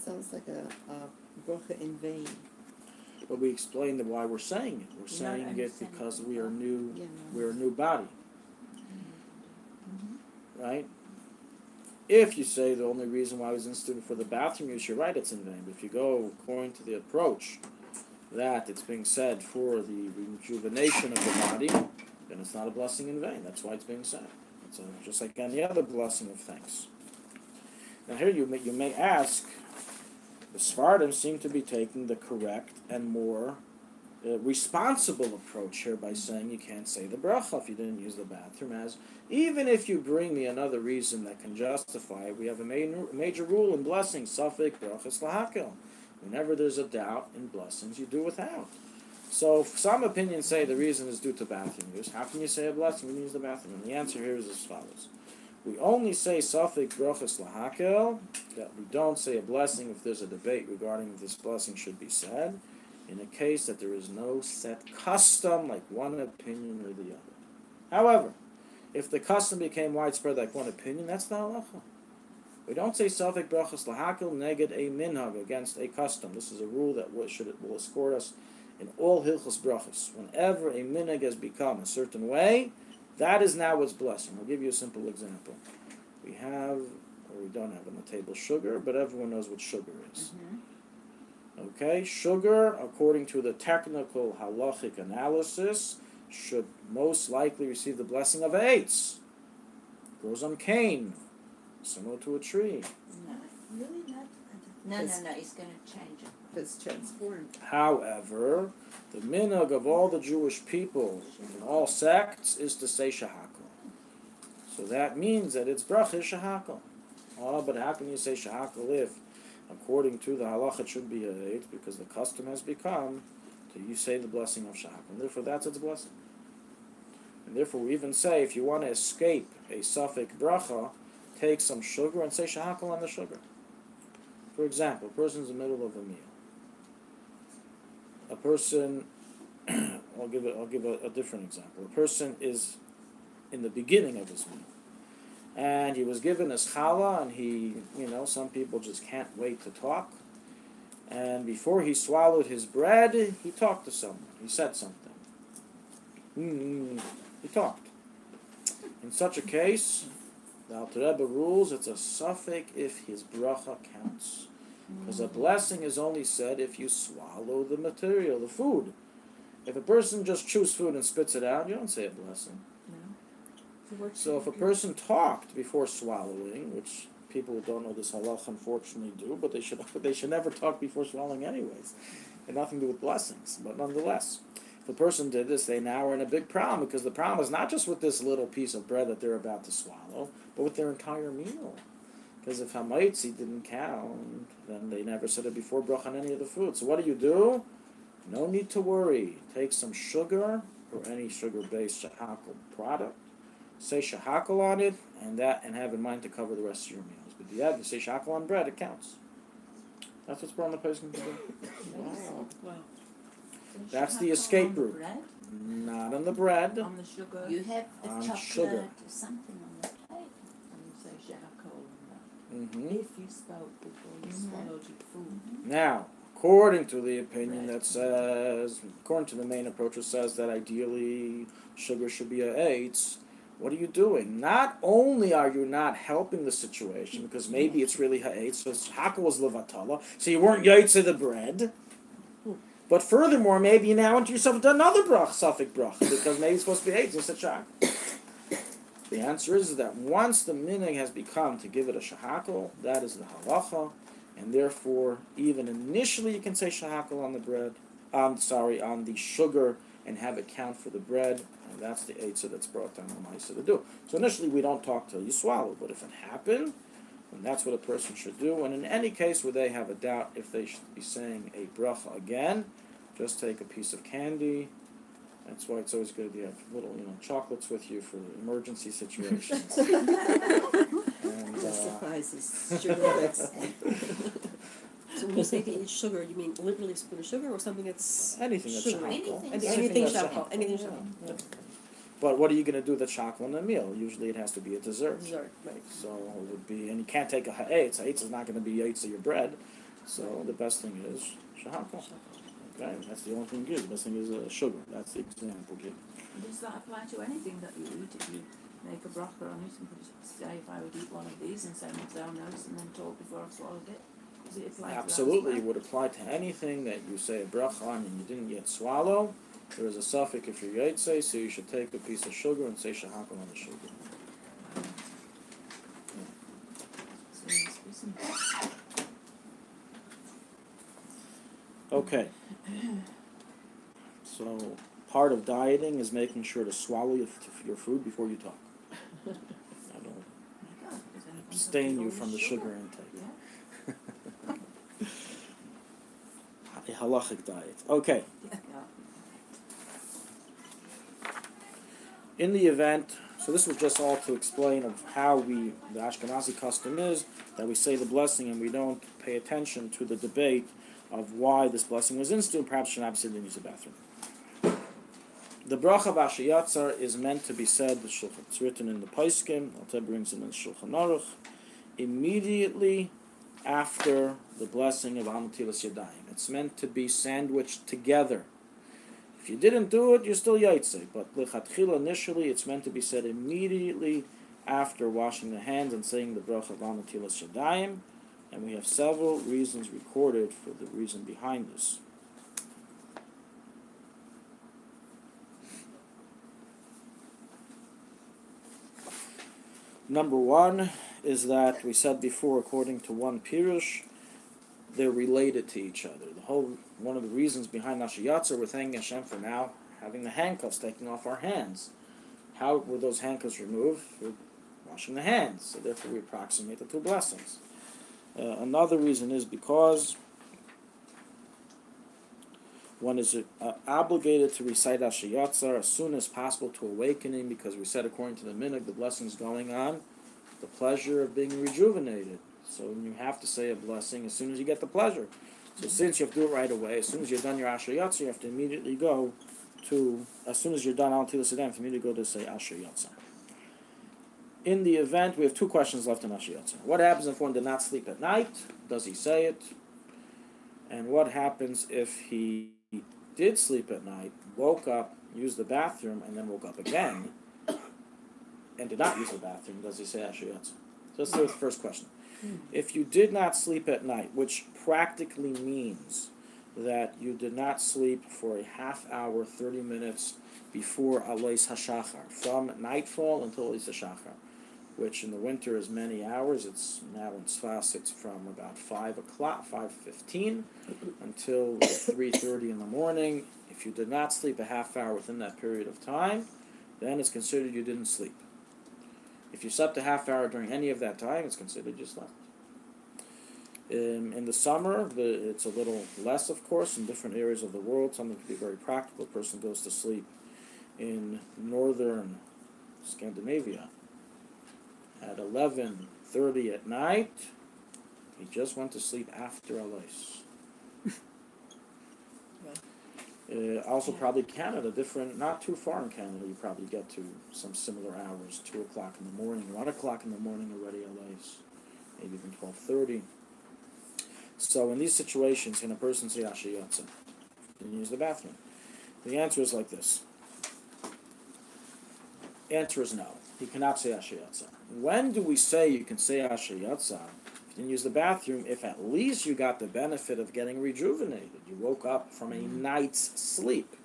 Sounds like a bracha in vain. But we explained why we're saying it. We're saying it because we are new. We're a new body, right? If you say the only reason why I was instituted for the bathroom use, you're right, it's in vain. But if you go according to the approach that it's being said for the rejuvenation of the body, then it's not a blessing in vain. That's why it's being said. It's just like any other blessing of thanks. Now here you may ask, the Sephardim seem to be taking the correct and more responsible approach here by saying you can't say the bracha if you didn't use the bathroom, as even if you bring me another reason that can justify it, we have a major rule in blessings, safek brachas lahakel. Whenever there's a doubt in blessings, you do without. So some opinions say the reason is due to bathroom use. How can you say a blessing when you use the bathroom? And the answer here is as follows. We only say safek brachas lahakel, that we don't say a blessing if there's a debate regarding if this blessing should be said, in a case that there is no set custom, like one opinion or the other. However, if the custom became widespread like one opinion, that's not halacha. We don't say safek brachas lahakel neged a minhag, against a custom. This is a rule that will escort us in all hilchos brachas. Whenever a minhag has become a certain way, that is now what's blessing. I'll give you a simple example. We have, or we don't have on the table, sugar, but everyone knows what sugar is. Okay, sugar, according to the technical halachic analysis, should most likely receive the blessing of eitz. Grows on cane, similar to a tree. No, really not. No, it's going to change it. It's transformed. However, the minhag of all the Jewish people in all sects is to say shahakal. So that means that it's bracha shahakal. Oh, but how can you say shahakal if, according to the halacha, it should be a eitz, because the custom has become to you say the blessing of shahakal. And therefore, that's its blessing. And therefore, we even say, if you want to escape a suffix bracha, take some sugar and say shahakal on the sugar. For example, a person's in the middle of a meal. A person, I'll give a different example. A person is in the beginning of his meal, and he was given his challah, and he, some people just can't wait to talk. And before he swallowed his bread, he talked to someone. He said something. He talked. In such a case, the Alter Rebbe rules it's a suffix if his bracha counts. Because a blessing is only said if you swallow the material, the food. If a person just chews food and spits it out, you don't say a blessing. So if a person talked before swallowing, which people who don't know this halacha unfortunately do, but they should never talk before swallowing anyways. It had nothing to do with blessings, but nonetheless. If a person did this, they now are in a big problem, because the problem is not just with this little piece of bread that they're about to swallow, but with their entire meal. Because if hamaitzi didn't count, then they never said it before bracha on any of the food. So what do? No need to worry. Take some sugar, or any sugar-based shahakal product, say shahakal on it, and have in mind to cover the rest of your meals. But you say shahakal on bread, it counts. That's what's brought on the person to do. Wow. That's the escape route. Bread? Not on the bread. On the sugar. You have the On chocolate sugar. or something on the plate. And you say shahakol on that. Mm-hmm. If you spoke before you swallowed your food. Now, according to the opinion that says, according to the main approach that says that ideally sugar should be a eitz, what are you doing? Not only are you not helping the situation, because maybe it's really ha'etz, so shahakal was levatala, so you weren't yaitze the bread, but furthermore, maybe you now enter yourself into another brach, suffix brach, because maybe it's supposed to be eitz instead of shahakal. The answer is that once the minhag has become to give it a shahakal, that is the halacha, and therefore, even initially you can say shahakal on the bread, on the sugar, and have it count for the bread, and that's the eitzah that's brought down on Maisa to do. So initially we don't talk till you swallow, but if it happened, then that's what a person should do. And in any case where they have a doubt if they should be saying a bracha again, just take a piece of candy. That's why it's always good to have little, chocolates with you for emergency situations. And, surprises. Sugar bits. So when you say to eat sugar, you mean literally a spoon of sugar, or something that's anything that's sugar? shahakal. Anything that's shahakal. Anything shahakal. Yeah. But what are you going to do with the chocolate in a meal? Usually it has to be a dessert. Dessert, right. So it would be, and you can't take a ha'etz. Ha'etz is not going to be ha'etz of your bread. So the best thing is shahakal. Okay, that's the only thing you give. The best thing is sugar. That's the example given. Does that apply to anything that you eat? If you make a bracha on it and say, if I would eat one of these and say down notes and then talk before I've swallowed it, does it apply Absolutely, to that as it well? would apply to anything that you say a bracha on and you didn't yet swallow. There is a suffix if you're yaitse, so you should take a piece of sugar and say shahakal on the sugar. So there must be some- Okay. So part of dieting is making sure to swallow your food before you talk. I don't Oh, does anyone abstain you have from the sugar intake. Yeah. A halachic diet. Okay. Yeah. In the event, so this was just all to explain of how the Ashkenazi custom is that we say the blessing and we don't pay attention to the debate of why this blessing was instituted. Perhaps Shanabi said didn't use the bathroom. The bracha of Ashiyatzar is meant to be said, it's written in the Paiskim, Alter brings it in the Shulchan Aruch, immediately after the blessing of Amatilas Yadayim. It's meant to be sandwiched together. If you didn't do it, you're still yaitse. But lichatchila, initially, it's meant to be said immediately after washing the hands and saying the bracha of Amatilas Yadayim. And we have several reasons recorded for the reason behind this. Number one is that we said before, according to one Pirush, they're related to each other. One of the reasons behind Ashiyatzar, we're thanking Hashem for now having the handcuffs taken off our hands. How were those handcuffs removed? washing the hands. So therefore we approximate the two blessings. Another reason is because one is obligated to recite Asher Yatzar as soon as possible to awakening, because we said according to the minhag, the blessings going on, the pleasure of being rejuvenated. So you have to say a blessing as soon as you get the pleasure. So since you have to do it right away, as soon as you're done your Asher Yatzar, you have to immediately go to, as soon as you're done Al Tilas Yadayim, you have to immediately go to say Asher Yatzar. In the event, we have two questions left in Asher Yatzar. What happens if one did not sleep at night? Does he say it? And what happens if he did sleep at night, woke up, used the bathroom, and then woke up again, and did not use the bathroom? Does he say Asher Yatzar? So let's start with the first question. If you did not sleep at night, which practically means that you did not sleep for a half hour, 30 minutes before Alois HaShachar, from nightfall until Alois HaShachar, which in the winter is many hours. It's now in Tzfas, it's from about 5 o'clock, 5:15, until 3:30 in the morning. If you did not sleep a half hour within that period of time, then it's considered you didn't sleep. If you slept a half hour during any of that time, it's considered you slept. In the summer, it's a little less, of course, in different areas of the world. Something to be very practical. A person goes to sleep in northern Scandinavia at 11:30 at night. He just went to sleep after Alois. Also, probably Canada, different, not too far in Canada, you probably get to some similar hours, 2 o'clock in the morning, 1 o'clock in the morning already Alois, maybe even 12:30. So in these situations, can a person say Asher Yatzar and use the bathroom? The answer is like this. Answer is no. He cannot say Asher Yatzar. When do we say you can say Asher Yatzar and use the bathroom? If at least you got the benefit of getting rejuvenated. You woke up from a night's sleep.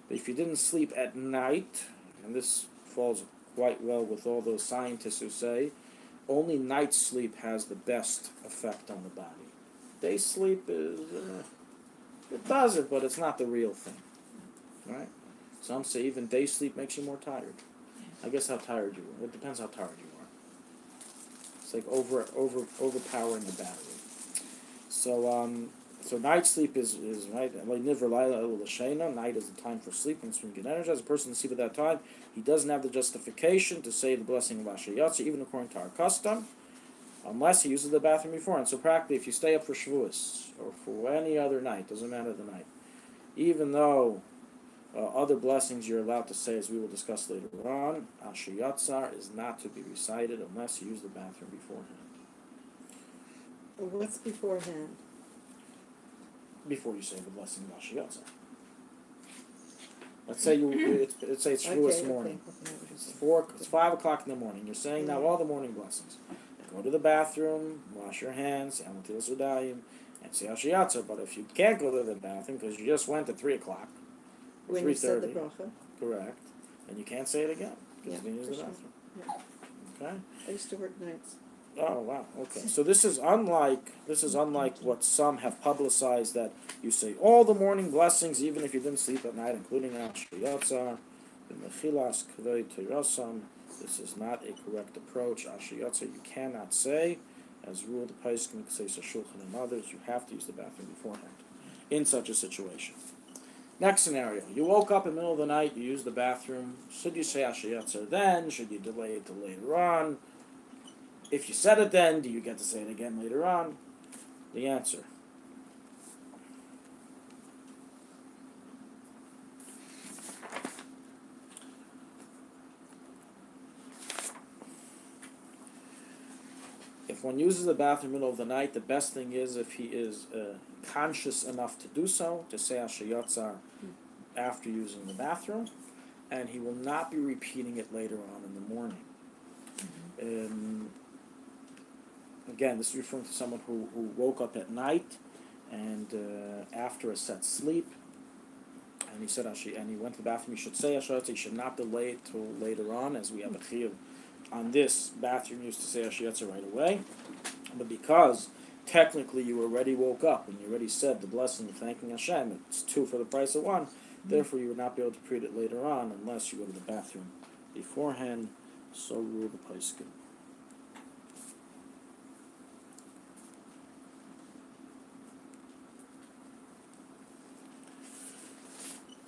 But if you didn't sleep at night, and this falls quite well with all those scientists who say only night sleep has the best effect on the body. Day sleep is, it does it, but it's not the real thing, right? Some say even day sleep makes you more tired. I guess how tired you are. It depends how tired you are. It's like overpowering the battery. So night sleep is right. Night is the time for sleep, and it's when you get energized. A person to sleep at that time, he doesn't have the justification to say the blessing of Asher Yatzar, even according to our custom, unless he uses the bathroom before. And so practically, if you stay up for Shavuos or for any other night, doesn't matter the night, even though other blessings you're allowed to say, as we will discuss later on, Asher Yatzar is not to be recited unless you use the bathroom beforehand. What's beforehand? Before you say the blessing of Asher Yatzar. Let's say let's say it's Shavuos morning. It's 5 o'clock in the morning. You're saying now all the morning blessings. Go to the bathroom, wash your hands, and say Asher Yatzar. But if you can't go to the bathroom because you just went at 3 o'clock, When you said the bracha. correct, and you can't say it again because you didn't use the bathroom. Yeah. Okay. I used to work nights. Oh wow. Okay. So this is unlike what some have publicized, that you say all the morning blessings even if you didn't sleep at night, including Asher Yatzar, the Mechilas Kvei Teirasam. This is not a correct approach. Asher Yatzar you cannot say, as ruled the Paiskim, Ksei Shulchan and others. You have to use the bathroom beforehand in such a situation. Next scenario: you woke up in the middle of the night. You used the bathroom. Should you say Asher Yatzar then? Should you delay it till later on? If you said it then, do you get to say it again later on? The answer: if one uses the bathroom in the middle of the night, the best thing is if he is conscious enough to do so, to say Asher Yatzar after using the bathroom, and he will not be repeating it later on in the morning. Again, this is referring to someone who woke up at night and after a set sleep, and he said and he went to the bathroom. He should say Asher Yatzar. He should not delay it till later on, as we have a chiyuv on this bathroom used to say Asher Yatzar right away. But because technically you already woke up and you already said the blessing of thanking Hashem, it's 2 for the price of 1. Therefore, you would not be able to repeat it later on unless you go to the bathroom beforehand. So rule the Paiskim.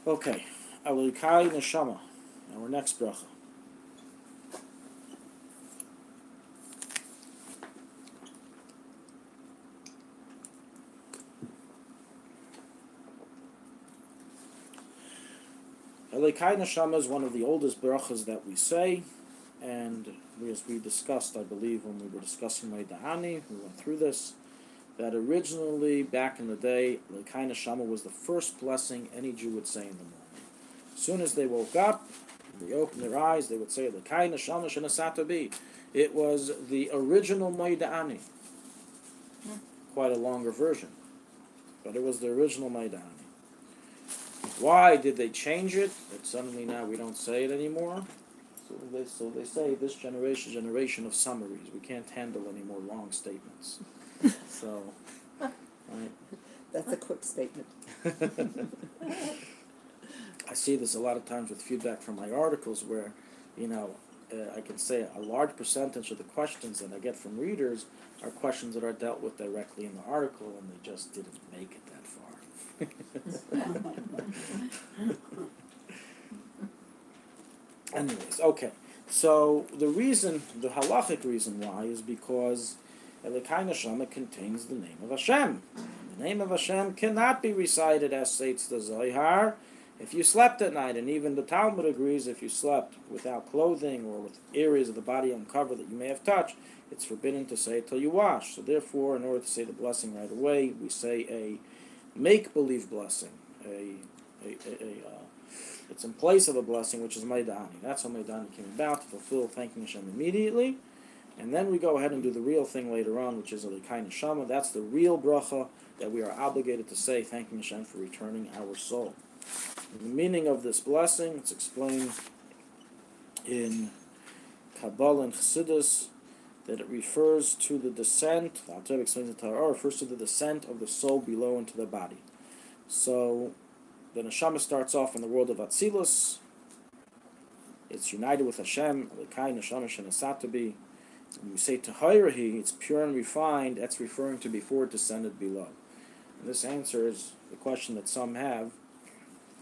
Okay, Elokai Neshama, our next bracha. Elokai Neshama is one of the oldest brachas that we say, and as we discussed, I believe, when we were discussing Maida'ani, we went through this, that originally, back in the day, Elokai Neshama was the first blessing any Jew would say in the morning. As soon as they woke up, they opened their eyes, they would say, Elokai Neshama Shenasata Bi. It was the original Maida'ani. Quite a longer version, but it was the original Maida'ani. Why did they change it? That suddenly now we don't say it anymore. So they say this generation of summaries. We can't handle any more long statements. So, right. That's a quick statement. I see this a lot of times with feedback from my articles where, I can say a large percentage of the questions that I get from readers are questions that are dealt with directly in the article, and they just didn't make it that far. Anyways, okay. So the halachic reason why is because Elokai Neshama contains the name of Hashem. The name of Hashem cannot be recited as states the Zohar. If you slept at night, and even the Talmud agrees, if you slept without clothing or with areas of the body uncovered that you may have touched, it's forbidden to say it till you wash. So therefore, in order to say the blessing right away, we say a make-believe blessing. It's in place of a blessing, which is Maida'ani. That's how Maida'ani came about, to fulfill thanking Hashem immediately. And then we go ahead and do the real thing later on, which is Elokai Neshama. That's the real bracha that we are obligated to say, thanking Hashem for returning our soul. The meaning of this blessing, it's explained in Kabbalah and Chassidus, that it refers to the descent, the Alter Rebbe explains in Torah, refers to the descent of the soul below into the body. So, the neshama starts off in the world of Atzilus. It's united with Hashem, Elokai Neshama Shenasata Bi. When we say Tahirahi, it's pure and refined, that's referring to before it descended below. And this answers the question that some have.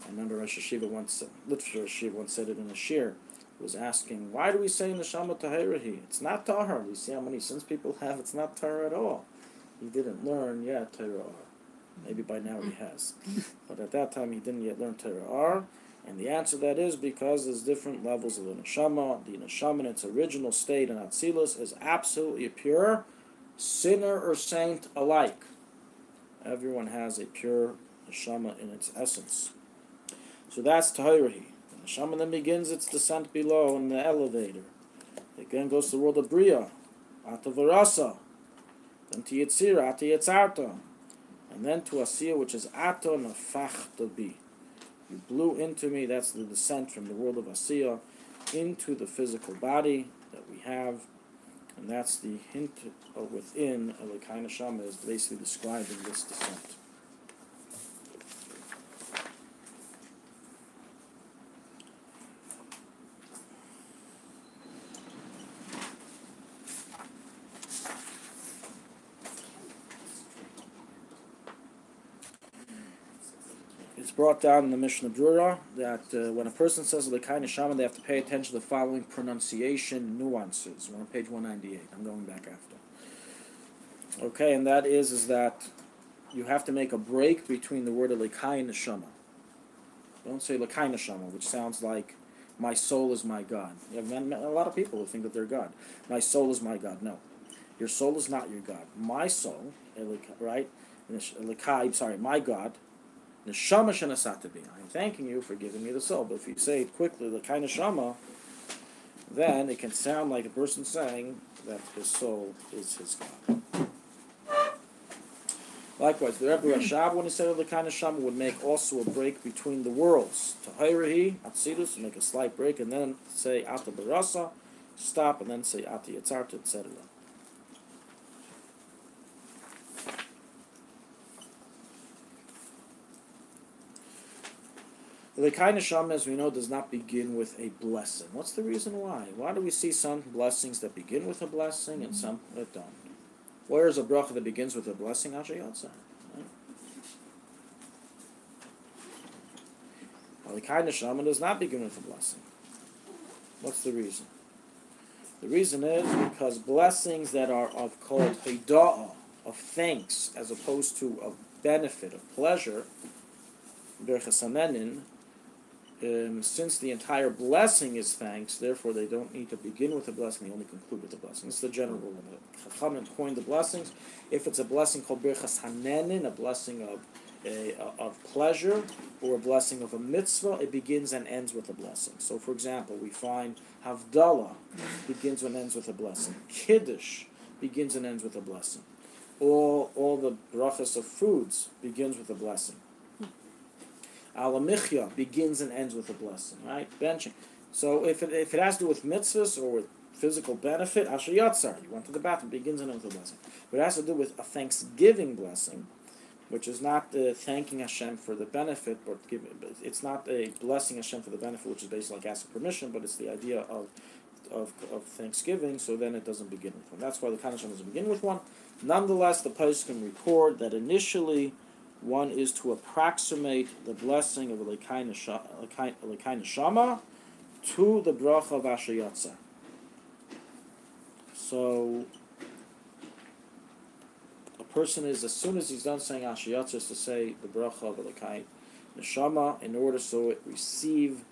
I remember Rosh Hashiva once said it in a shir. He was asking, why do we say Neshama Tahirahi? It's not Tahar. We see how many sins people have. It's not Tahar at all. He didn't learn yet Tahar. Maybe by now he has. But at that time he didn't yet learn Tahar. And the answer to that is because there's different levels of the Neshama. The Neshama in its original state in Atzilus is absolutely pure, sinner or saint alike. Everyone has a pure Neshama in its essence. So that's Tahirahi. The Neshama then begins its descent below in the elevator. It again goes to the world of Bria, Ata Varasa, then to Yetzira, Ata Yetzarta, and then to Asiya, which is Ata Nafachta Bi. You blew into me, that's the descent from the world of Asiya into the physical body that we have, and that's the hint of within Elokai Neshama is basically describing this descent. It's brought down in the Mishnah Brura that when a person says Elokai Neshama, they have to pay attention to the following pronunciation nuances. We're on page 198. I'm going back after. Okay, and that is that you have to make a break between the word Elokai and Neshama. Don't say Elokai Neshama, which sounds like my soul is my God. You have a lot of people who think that they're God. My soul is my God. No, your soul is not your God. My soul, right? Elokai, sorry, my God. Neshama Shenasata Bi. I'm thanking you for giving me the soul. But if you say it quickly, Elokai Neshama, then it can sound like a person saying that his soul is his God. Likewise, the Rebbe Rashab, when he said Elokai Neshama, would make also a break between the worlds. Tahirahi, Atzilus, make a slight break, and then say Ata Barasa, stop, and then say Ata Yetzarta, etc. Elokai Neshama, as we know, does not begin with a blessing. What's the reason why? Why do we see some blessings that begin with a blessing and some that don't? Where is a bracha that begins with a blessing? Asher Yotza. Halakai neshama does not begin with a blessing. What's the reason? The reason is because blessings that are of called hida'ah, of thanks, as opposed to of benefit, of pleasure, berachas hanenin, since the entire blessing is thanks, therefore they don't need to begin with a blessing, they only conclude with a blessing. This is the general rule. The Chachamim coined the blessings. If it's a blessing called berachas hanenin, a blessing of pleasure, or a blessing of a mitzvah, it begins and ends with a blessing. So, for example, we find Havdalah begins and ends with a blessing. Kiddush begins and ends with a blessing. All the brachas of foods begins with a blessing. Alamichya begins and ends with a blessing, right? Benching. So if it has to do with mitzvahs or with physical benefit, Asher Yatzar, you went to the bathroom, begins and ends with a blessing. But it has to do with a thanksgiving blessing, which is not thanking Hashem for the benefit, but it's not a blessing Hashem for the benefit, which is basically like asking permission, but it's the idea of thanksgiving, so then it doesn't begin with one. That's why the Kaddish doesn't begin with one. Nonetheless, the poskim record that initially one is to approximate the blessing of Elikai Neshama to the bracha of Asher Yatzar. So a person is, as soon as he's done saying Asher Yatzar, is to say the bracha of Elikai Neshama in order so it receive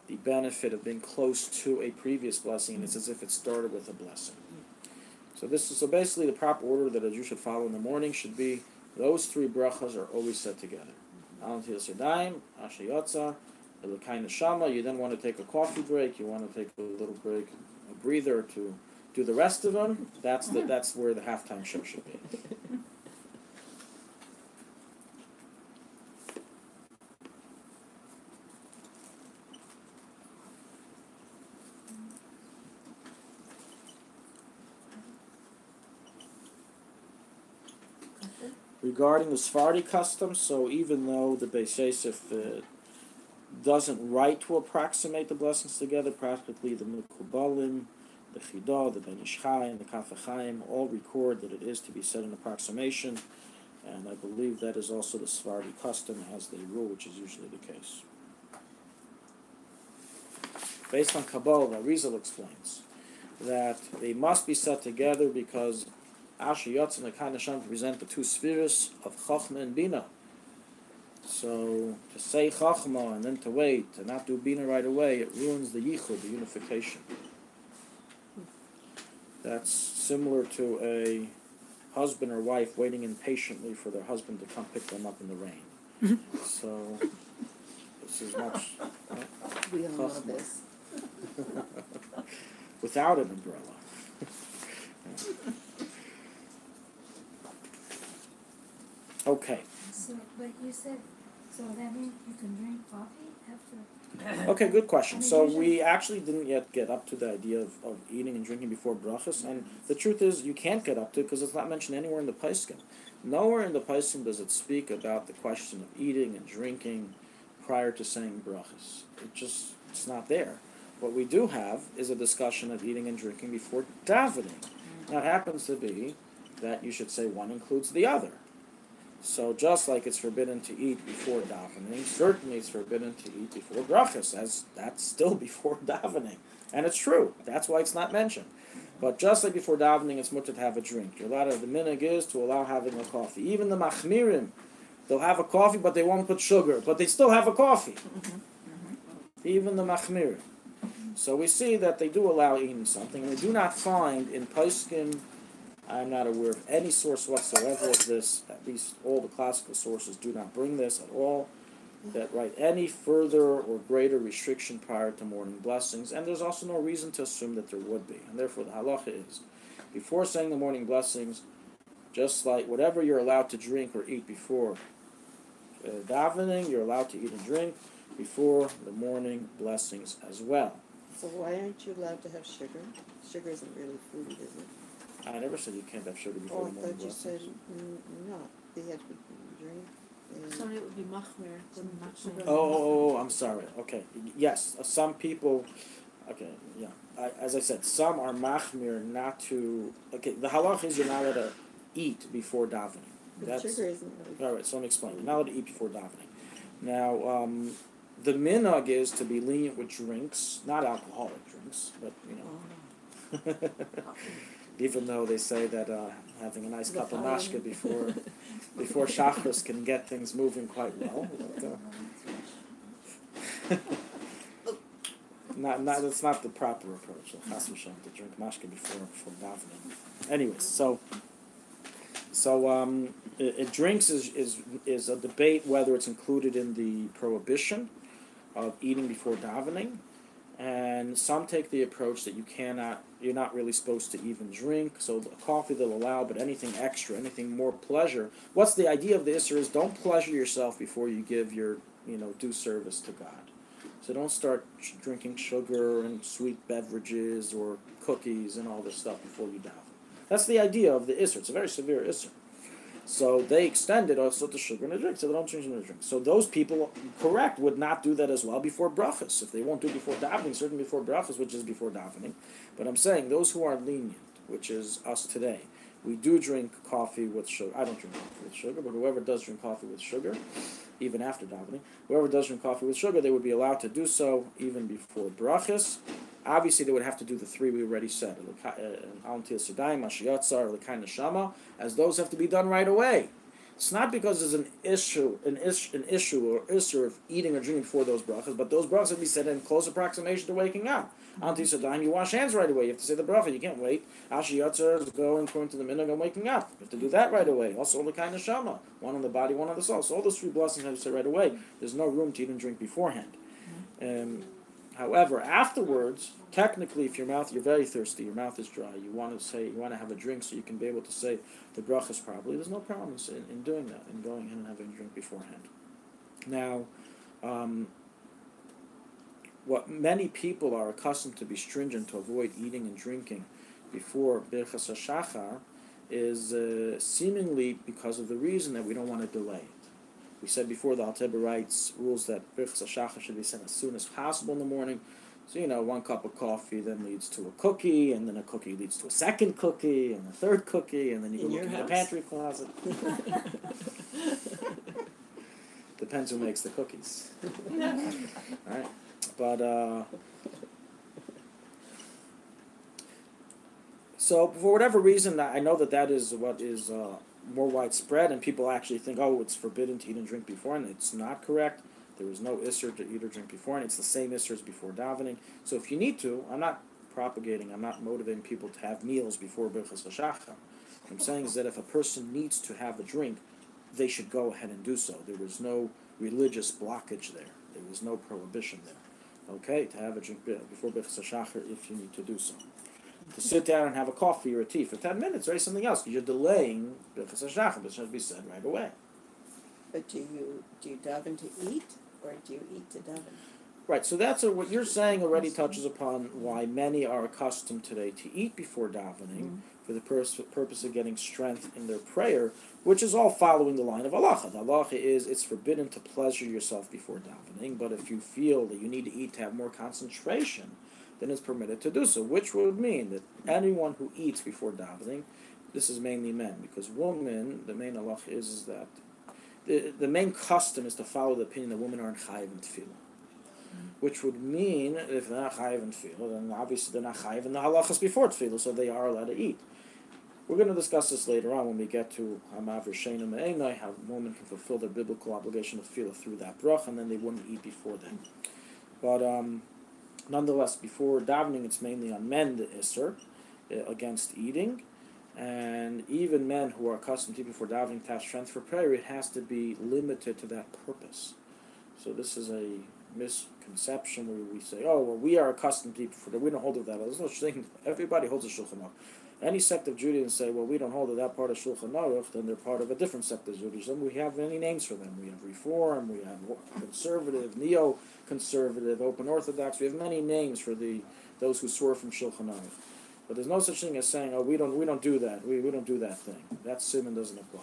the benefit of being close to a previous blessing, and it's as if it started with a blessing. So basically the proper order that a Jew should follow in the morning should be those three brachas are always said together. Al Netilas Yadayim, Asher Yatzar, Elikai Neshama. You then want to take a coffee break. You want to take a little break, a breather to do the rest of them. That's where the halftime show should be. Regarding the Sephardi custom, so even though the Beis Yosef doesn't write to approximate the blessings together, practically the Mekubalim, the Chidah, the Ben Ish Chai, and the Kaf HaChaim all record that it is to be said in approximation, and I believe that is also the Sephardi custom as they rule, which is usually the case. Based on Kabbalah, Rizal explains that they must be set together because Asher Yatzar and Elikai Neshama represent the two spheres of Chachma and Bina. So to say Chachma and then to wait and not do Bina right away, it ruins the Yichud, the unification. That's similar to a husband or wife waiting impatiently for their husband to come pick them up in the rain. So this is much We all know Chachma. this. Without an umbrella. Okay. So, but you said, so that means you can drink coffee after? Okay, good question. So we actually didn't yet get up to the idea of eating and drinking before brachas, and the truth is you can't get up to it because it's not mentioned anywhere in the Poskim. Nowhere in the Poskim does it speak about the question of eating and drinking prior to saying brachas. It's not there. What we do have is a discussion of eating and drinking before davening. Now it happens to be that you should say one includes the other. So just like it's forbidden to eat before davening, certainly it's forbidden to eat before brachas, as that's still before davening. And it's true. That's why it's not mentioned. But just like before davening, it's mutter to have a drink. You're allowed to, the minhag is to allow having a coffee. Even the machmirim, they'll have a coffee, but they won't put sugar. But they still have a coffee. Even the machmirim. So we see that they do allow eating something. We do not find in Poskim, I'm not aware of any source whatsoever of this, at least all the classical sources do not bring this at all, that write any further or greater restriction prior to morning blessings, and there's also no reason to assume that there would be. And therefore the halacha is, before saying the morning blessings, just like whatever you're allowed to drink or eat before davening, you're allowed to eat and drink before the morning blessings as well. So why aren't you allowed to have sugar? Sugar isn't really food, is it? I never said you can't have sugar before Oh, the I morning thought you said blessings. no. They had to drink. Sorry, it would be machmir, wouldn't match. Oh, I'm sorry. Okay. Yes, some people, okay, yeah. As I said, some are machmir not to, okay, the halach is you're not allowed to eat before davening. But sugar isn't really. All right, so let me explain. You're not allowed to eat before davening. Now, the minhag is to be lenient with drinks, not alcoholic drinks, but even though they say that having a nice cup of mashka before shachris can get things moving quite well. But, that's not the proper approach. Chas v'shem, to drink mashka before davening. Anyways, so drinks is a debate whether it's included in the prohibition of eating before davening, and some take the approach that you're not really supposed to even drink. So coffee they'll allow, but anything extra, anything more pleasure. What's the idea of the Isser is don't pleasure yourself before you give your due service to God. So don't start drinking sugar and sweet beverages or cookies and all this stuff before you daven. That's the idea of the Isser. It's a very severe Isser. So they extend it also to sugar and a drink, so they don't change in the drink. So those people, correct, would not do that as well before brachas. If they won't do it before davening, certainly before brachas, which is before davening. But I'm saying those who are lenient, which is us today, we do drink coffee with sugar. I don't drink coffee with sugar, but whoever does drink coffee with sugar, even after davening, whoever does drink coffee with sugar, they would be allowed to do so even before brachas. Obviously, they would have to do the three we already said, as those have to be done right away. It's not because there's an issue or issue of eating or drinking before those brachas, but those brachas have to be said in close approximation to waking up. You wash hands right away. You have to say the bracha. You can't wait. Ashiyatzer is going according to the minhag and waking up. You have to do that right away. Also, the kind of neshama, one on the body, one on the soul. So all those three blessings have to say right away. There's no room to eat and drink beforehand. However, afterwards, technically, if you're very thirsty, your mouth is dry, you want to have a drink so you can be able to say the brachas properly, there's no problem in doing that, in going in and having a drink beforehand. Now, what many people are accustomed to be stringent to avoid eating and drinking before Birchas HaShachar is seemingly because of the reason that we don't want to delay it. We said before the Alter Rebbe writes rules that Birchas HaShachar should be said as soon as possible in the morning. So, one cup of coffee then leads to a cookie, and then a cookie leads to a second cookie, and a third cookie, and then you go look in the pantry closet. Depends who makes the cookies. Right? But, so for whatever reason, I know that is what is more widespread, and people actually think, it's forbidden to eat and drink before, and it's not correct. There is no Isser to eat or drink before, and it's the same Isser as before davening. So if you need to, I'm not motivating people to have meals before Birchas HaShachar. What I'm saying is that if a person needs to have a drink, they should go ahead and do so. There was no religious blockage there. There was no prohibition there. Okay, to have a drink before Birchas HaShachar if you need to do so. To sit down and have a coffee or a tea for 10 minutes or something else, because you're delaying Birchas HaShachar, but it should be said right away. But do you daven to eat, or do you eat to daven? Right, so that's what you're saying already touches upon why many are accustomed today to eat before davening for the purpose of getting strength in their prayer, which is all following the line of halacha. The halacha is it's forbidden to pleasure yourself before davening, but if you feel that you need to eat to have more concentration, then it's permitted to do so, which would mean that anyone who eats before davening, this is mainly men, because women, the main halacha is that the main custom is to follow the opinion that women aren't chayiv in tefillah. Which would mean, if they're not chayiv in tefillah, then obviously they're not chayiv in the halachas before tefillah, so they are allowed to eat. We're going to discuss this later on when we get to Hamav Rishena Me'enai, how women can fulfill their biblical obligation of tefillah through that brach, and then they wouldn't eat before then. But nonetheless, before davening, it's mainly on men, the Isser, against eating. And even men who are accustomed to before davening to have strength for prayer, it has to be limited to that purpose. So this is a misconception where we say, we are accustomed to before we don't hold of that. There's no such thing. Everybody holds a Shulchan Aruch. Any sect of Judaism say, we don't hold of that part of Shulchan Aruch, then they're part of a different sect of Judaism. We have many names for them. We have Reform, we have Conservative, Neo-Conservative, Open Orthodox. We have many names for those who swerve from Shulchan Aruch. But there's no such thing as saying, we don't do that. We don't do that thing. That simon doesn't apply.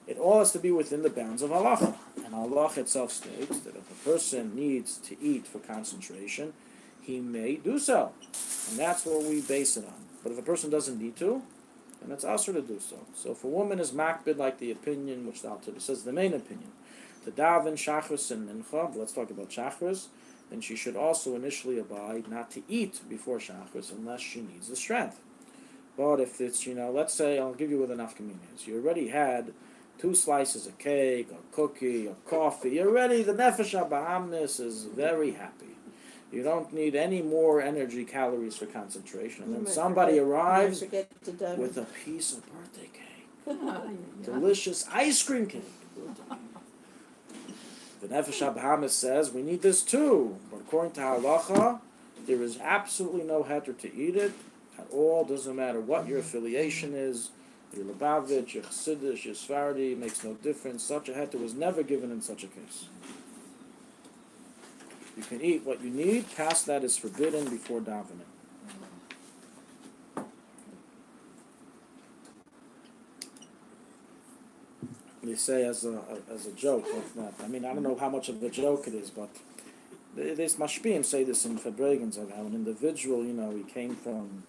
It all has to be within the bounds of halacha. And halacha itself states that if a person needs to eat for concentration, he may do so. And that's what we base it on. But if a person doesn't need to, then it's asur to do so. So if a woman is makbid, like the opinion, which the Alter Rebbe says the main opinion, to daven Shachris and Mincha, let's talk about Shachris, then she should also initially abide not to eat before Shachris unless she needs the strength. But if it's, let's say, I'll give you with enough convenience. You already had 2 slices of cake, a cookie, a coffee. You're ready. The Nefesh HaBahamis is very happy. You don't need any more energy calories for concentration. And then somebody arrives with a piece of birthday cake. Delicious ice cream cake. The Nefesh HaBahamis says we need this too. But according to Halacha, there is absolutely no heter to eat it at all. Doesn't matter what your affiliation is. Your Lubavitch, your Chassidish, your Sephardi, makes no difference. Such a heter was never given in such a case. You can eat what you need. Past that is forbidden before davening. They say as a joke, I mean, I don't know how much of a joke it is, but this mashpiyim say this in Fabregens, of how an individual, he came from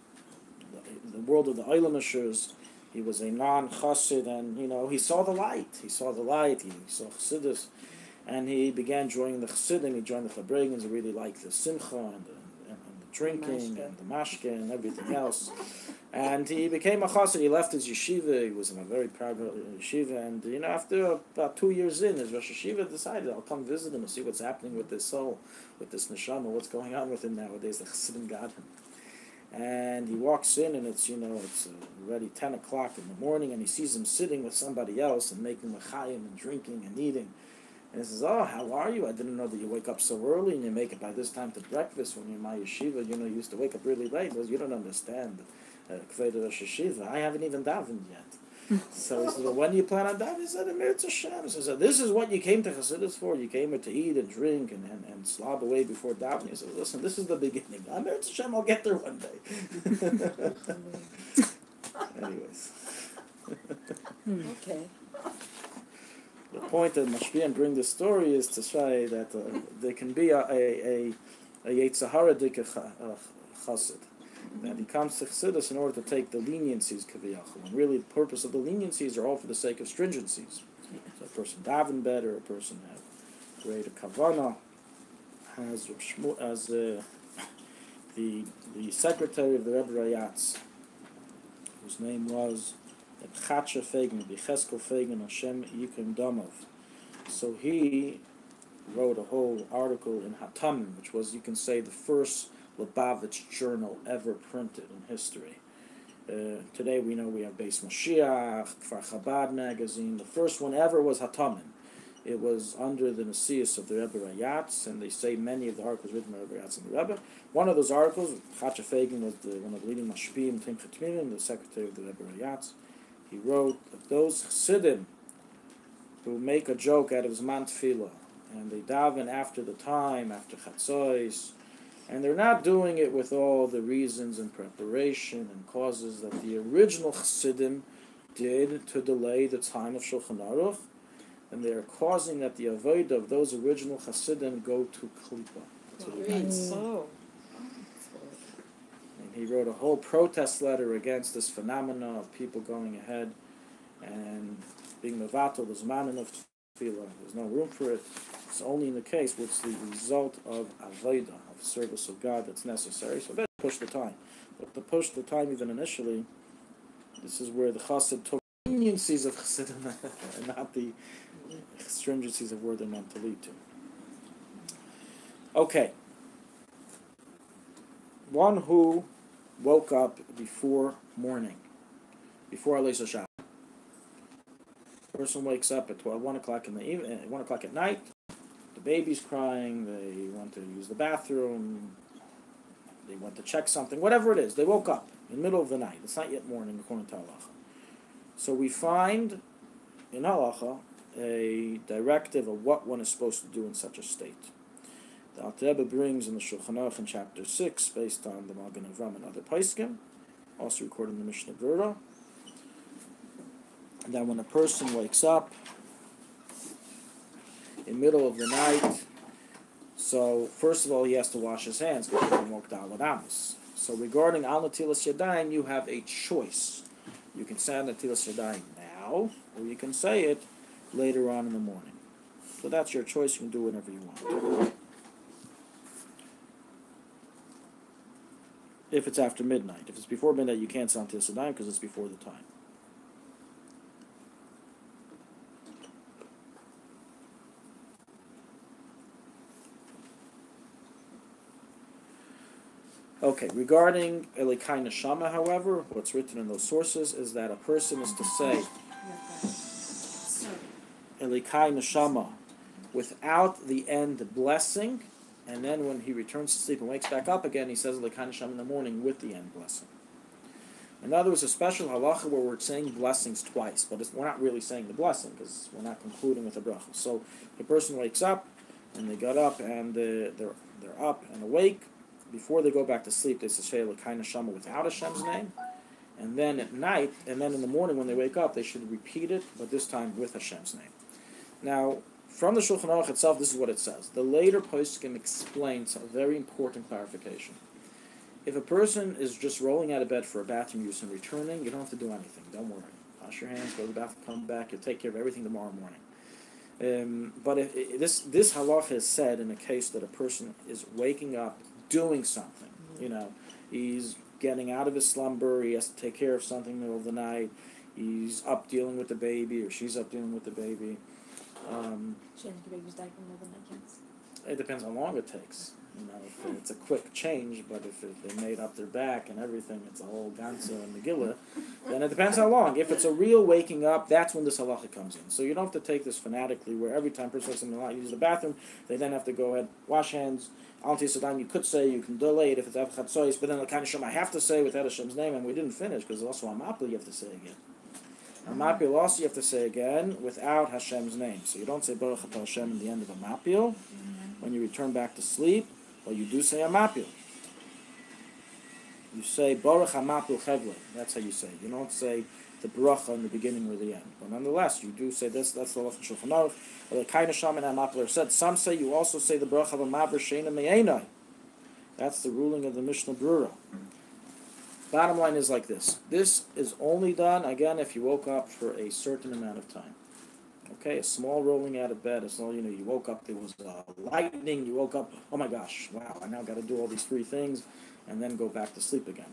the world of the Eilamashers. He was a non-chassid, and he saw the light. He saw chassidus, and he began joining the chassidim. He joined the Fabregens. He really liked the simcha and the drinking and the mashke and everything else. And he became a chassid. He left his yeshiva. He was in a very proud yeshiva. And after about 2 years in, his Rosh Yeshiva decided, I'll come visit him and see what's happening with this soul, with this neshama, what's going on with him nowadays. The chassidim got him. And he walks in, and it's already 10 o'clock in the morning, and he sees him sitting with somebody else and making l'chaim and drinking and eating. And he says, "Oh, how are you? I didn't know that you wake up so early and you make it by this time to breakfast when you're in my yeshiva. You used to wake up really late." He goes, "You don't understand. Kveda Rosh Yeshiva, I haven't even davened yet." So he said, "Well, when do you plan on davening?" He said, "Emir Hashem." So he said, "This is what you came to Chassidus for? You came here to eat and drink and slob away before davening?" He said, "Listen, this is the beginning. Emir Hashem, I'll get there one day." Anyways. Okay. The point that Mashpiyim bring this story is to say that there can be a Yetzirah chassid. That he comes to Chassidus in order to take the leniencies, kaviyachol. And really the purpose of the leniencies are all for the sake of stringencies. So a person daven better, a person have greater kavanah, as the secretary of the Rebbe Rayatz, whose name was Chatsha Feigen, Bichesko Feigen, Hashem Yikim Damov. So he wrote a whole article in Hatamim, which was, you can say, the first Lubavitch journal ever printed in history. Today we know we have Beis Moshiach, Kfar Chabad magazine. The first one ever was Hatamim. It was under the Nasius of the Rebbe Rayatz, and they say many of the articles written by Rebbe Rayatz and the Rebbe. One of those articles, Chatsha Feigen was one of the leading Mashpiyim, Timcha Tmirim, the secretary of the Rebbe Rayatz. He wrote that those Chassidim who make a joke out of Zman Tefillah, and they daven after the time, after Chatzos, and they're not doing it with all the reasons and preparation and causes that the original Chassidim did to delay the time of Shulchan Aruch, and they are causing that the avodah of those original Chassidim go to Klippa. Oh. And he wrote a whole protest letter against this phenomena of people going ahead and being mevatel the zmanin of tefillah. There's no room for it. It's only in the case where it's the result of avodah, of service of God, that's necessary. So that push the time. But to push the time even initially, this is where the chassid took leniencies of chassidim and not the stringencies of where they're meant to lead to. Okay. One who woke up before morning, before Aleis Shabbat. Person wakes up at 1 o'clock in the evening, 1 o'clock at night. The baby's crying. They want to use the bathroom. They want to check something. Whatever it is, they woke up in the middle of the night. It's not yet morning according to Halacha. So we find in Halacha a directive of what one is supposed to do in such a state. The Alter Rebbe brings in the Shulchan Aruch in chapter 6, based on the Magen Avram and other Paiskim, also recorded in the Mishnah Berurah, that when a person wakes up in the middle of the night, so first of all he has to wash his hands because he walked out with Amos. So regarding Al Natilas Yadayim, you have a choice. You can say Al Natilas Yadayim now, or you can say it later on in the morning. So that's your choice. You can do whatever you want. If it's after midnight. If it's before midnight, you can't say Netilas Yadayim because it's before the time. Okay, regarding Elikai Neshama, however, what's written in those sources is that a person is to say Elikai Neshama without the end blessing, and then when he returns to sleep and wakes back up again, he says Elikai Neshama in the morning with the end blessing. In other words, a special halacha where we're saying blessings twice, but we're not really saying the blessing because we're not concluding with a bracha. So the person wakes up, and they got up, and they're up and awake. Before they go back to sleep, they say Elikai Neshama without Hashem's name, and then at night, and then in the morning when they wake up, they should repeat it, but this time with Hashem's name. Now, from the Shulchan Aruch itself, this is what it says. The later poskim explains a very important clarification. If a person is just rolling out of bed for a bathroom use and returning, you don't have to do anything. Don't worry. Wash your hands, go to the bathroom, come back. You'll take care of everything tomorrow morning. But if this halacha is said in a case that a person is waking up doing something, he's getting out of his slumber, he has to take care of something in the middle of the night, he's up dealing with the baby, or she's up dealing with the baby. Changing the baby's diaper more than I can. It depends how long it takes. If it's a quick change, but if they made up their back and everything, it's a whole ganza and Megillah, then it depends how long. If it's a real waking up, that's when this halacha comes in. So you don't have to take this fanatically, where every time a person wakes up in the night, use the bathroom, they then have to go ahead, wash hands. You could say you can delay it if it's Avchat Sois, but then the kind of Shem I have to say without Hashem's name, and we didn't finish because also Amapil you have to say again. Amapil also you have to say again without Hashem's name. So you don't say Baruch Atah Hashem in the end of Amapil when you return back to sleep, but you do say Amapil. You say Baruch Amapil Chevle. That's how you say it. You don't say the bracha in the beginning or the end. But nonetheless, you do say this. That's the Halacha Shulchan Aruch. The kind of shaman and Amapler said. Some say you also say the bracha of a maver sheina me'enai. That's the ruling of the Mishnah Brura. Bottom line is like this. This is only done, again, if you woke up for a certain amount of time. Okay, a small rolling out of bed. It's all, you woke up, there was lightning, you woke up, oh my gosh, wow, I now got to do all these three things, and then go back to sleep again.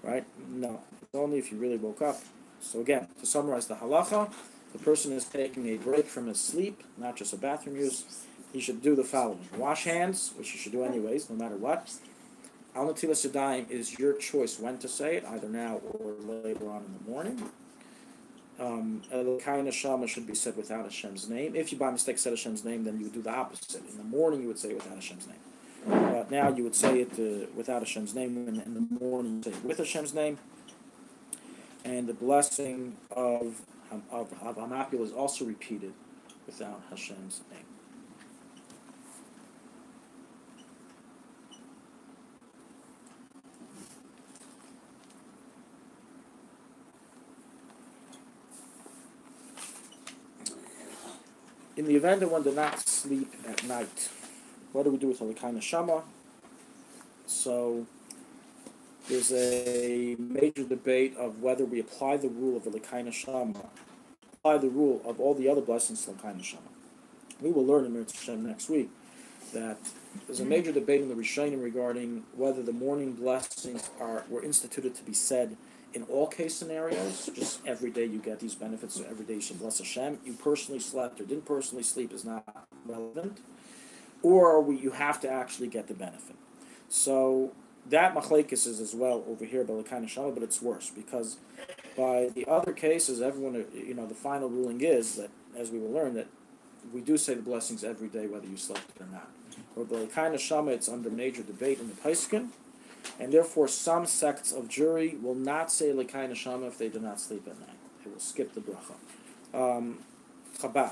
Right? No, it's only if you really woke up. So again, to summarize the halacha, the person is taking a break from his sleep, not just a bathroom use. He should do the following. Wash hands, which you should do anyways, no matter what. Al Netilas Yadayim is your choice when to say it, either now or later on in the morning. Elikai Neshama should be said without Hashem's name. If you by mistake said Hashem's name, then you would do the opposite. In the morning you would say it without Hashem's name. But now you would say it without Hashem's name, and in the morning you say it with Hashem's name. And the blessing of Hamapil is also repeated without Hashem's name. In the event that one did not sleep at night, what do we do with Elikai Neshama? So there's a major debate of whether we apply the rule of Elikai Neshama, apply the rule of all the other blessings to Elikai Neshama. We will learn in Meretz Hashem next week that there's a major debate in the Rishonim regarding whether the morning blessings were instituted to be said in all case scenarios. Just every day you get these benefits, so every day you should bless Hashem. You personally slept or didn't personally sleep is not relevant. Or you have to actually get the benefit. So that machlekes is as well over here by Elikai Neshama, but it's worse because by the other cases, everyone, the final ruling is that, as we will learn, that we do say the blessings every day whether you slept or not. But by Elikai Neshama, it's under major debate in the Paiskin, and therefore some sects of jury will not say Elikai Neshama if they do not sleep at night. They will skip the bracha. Chabad.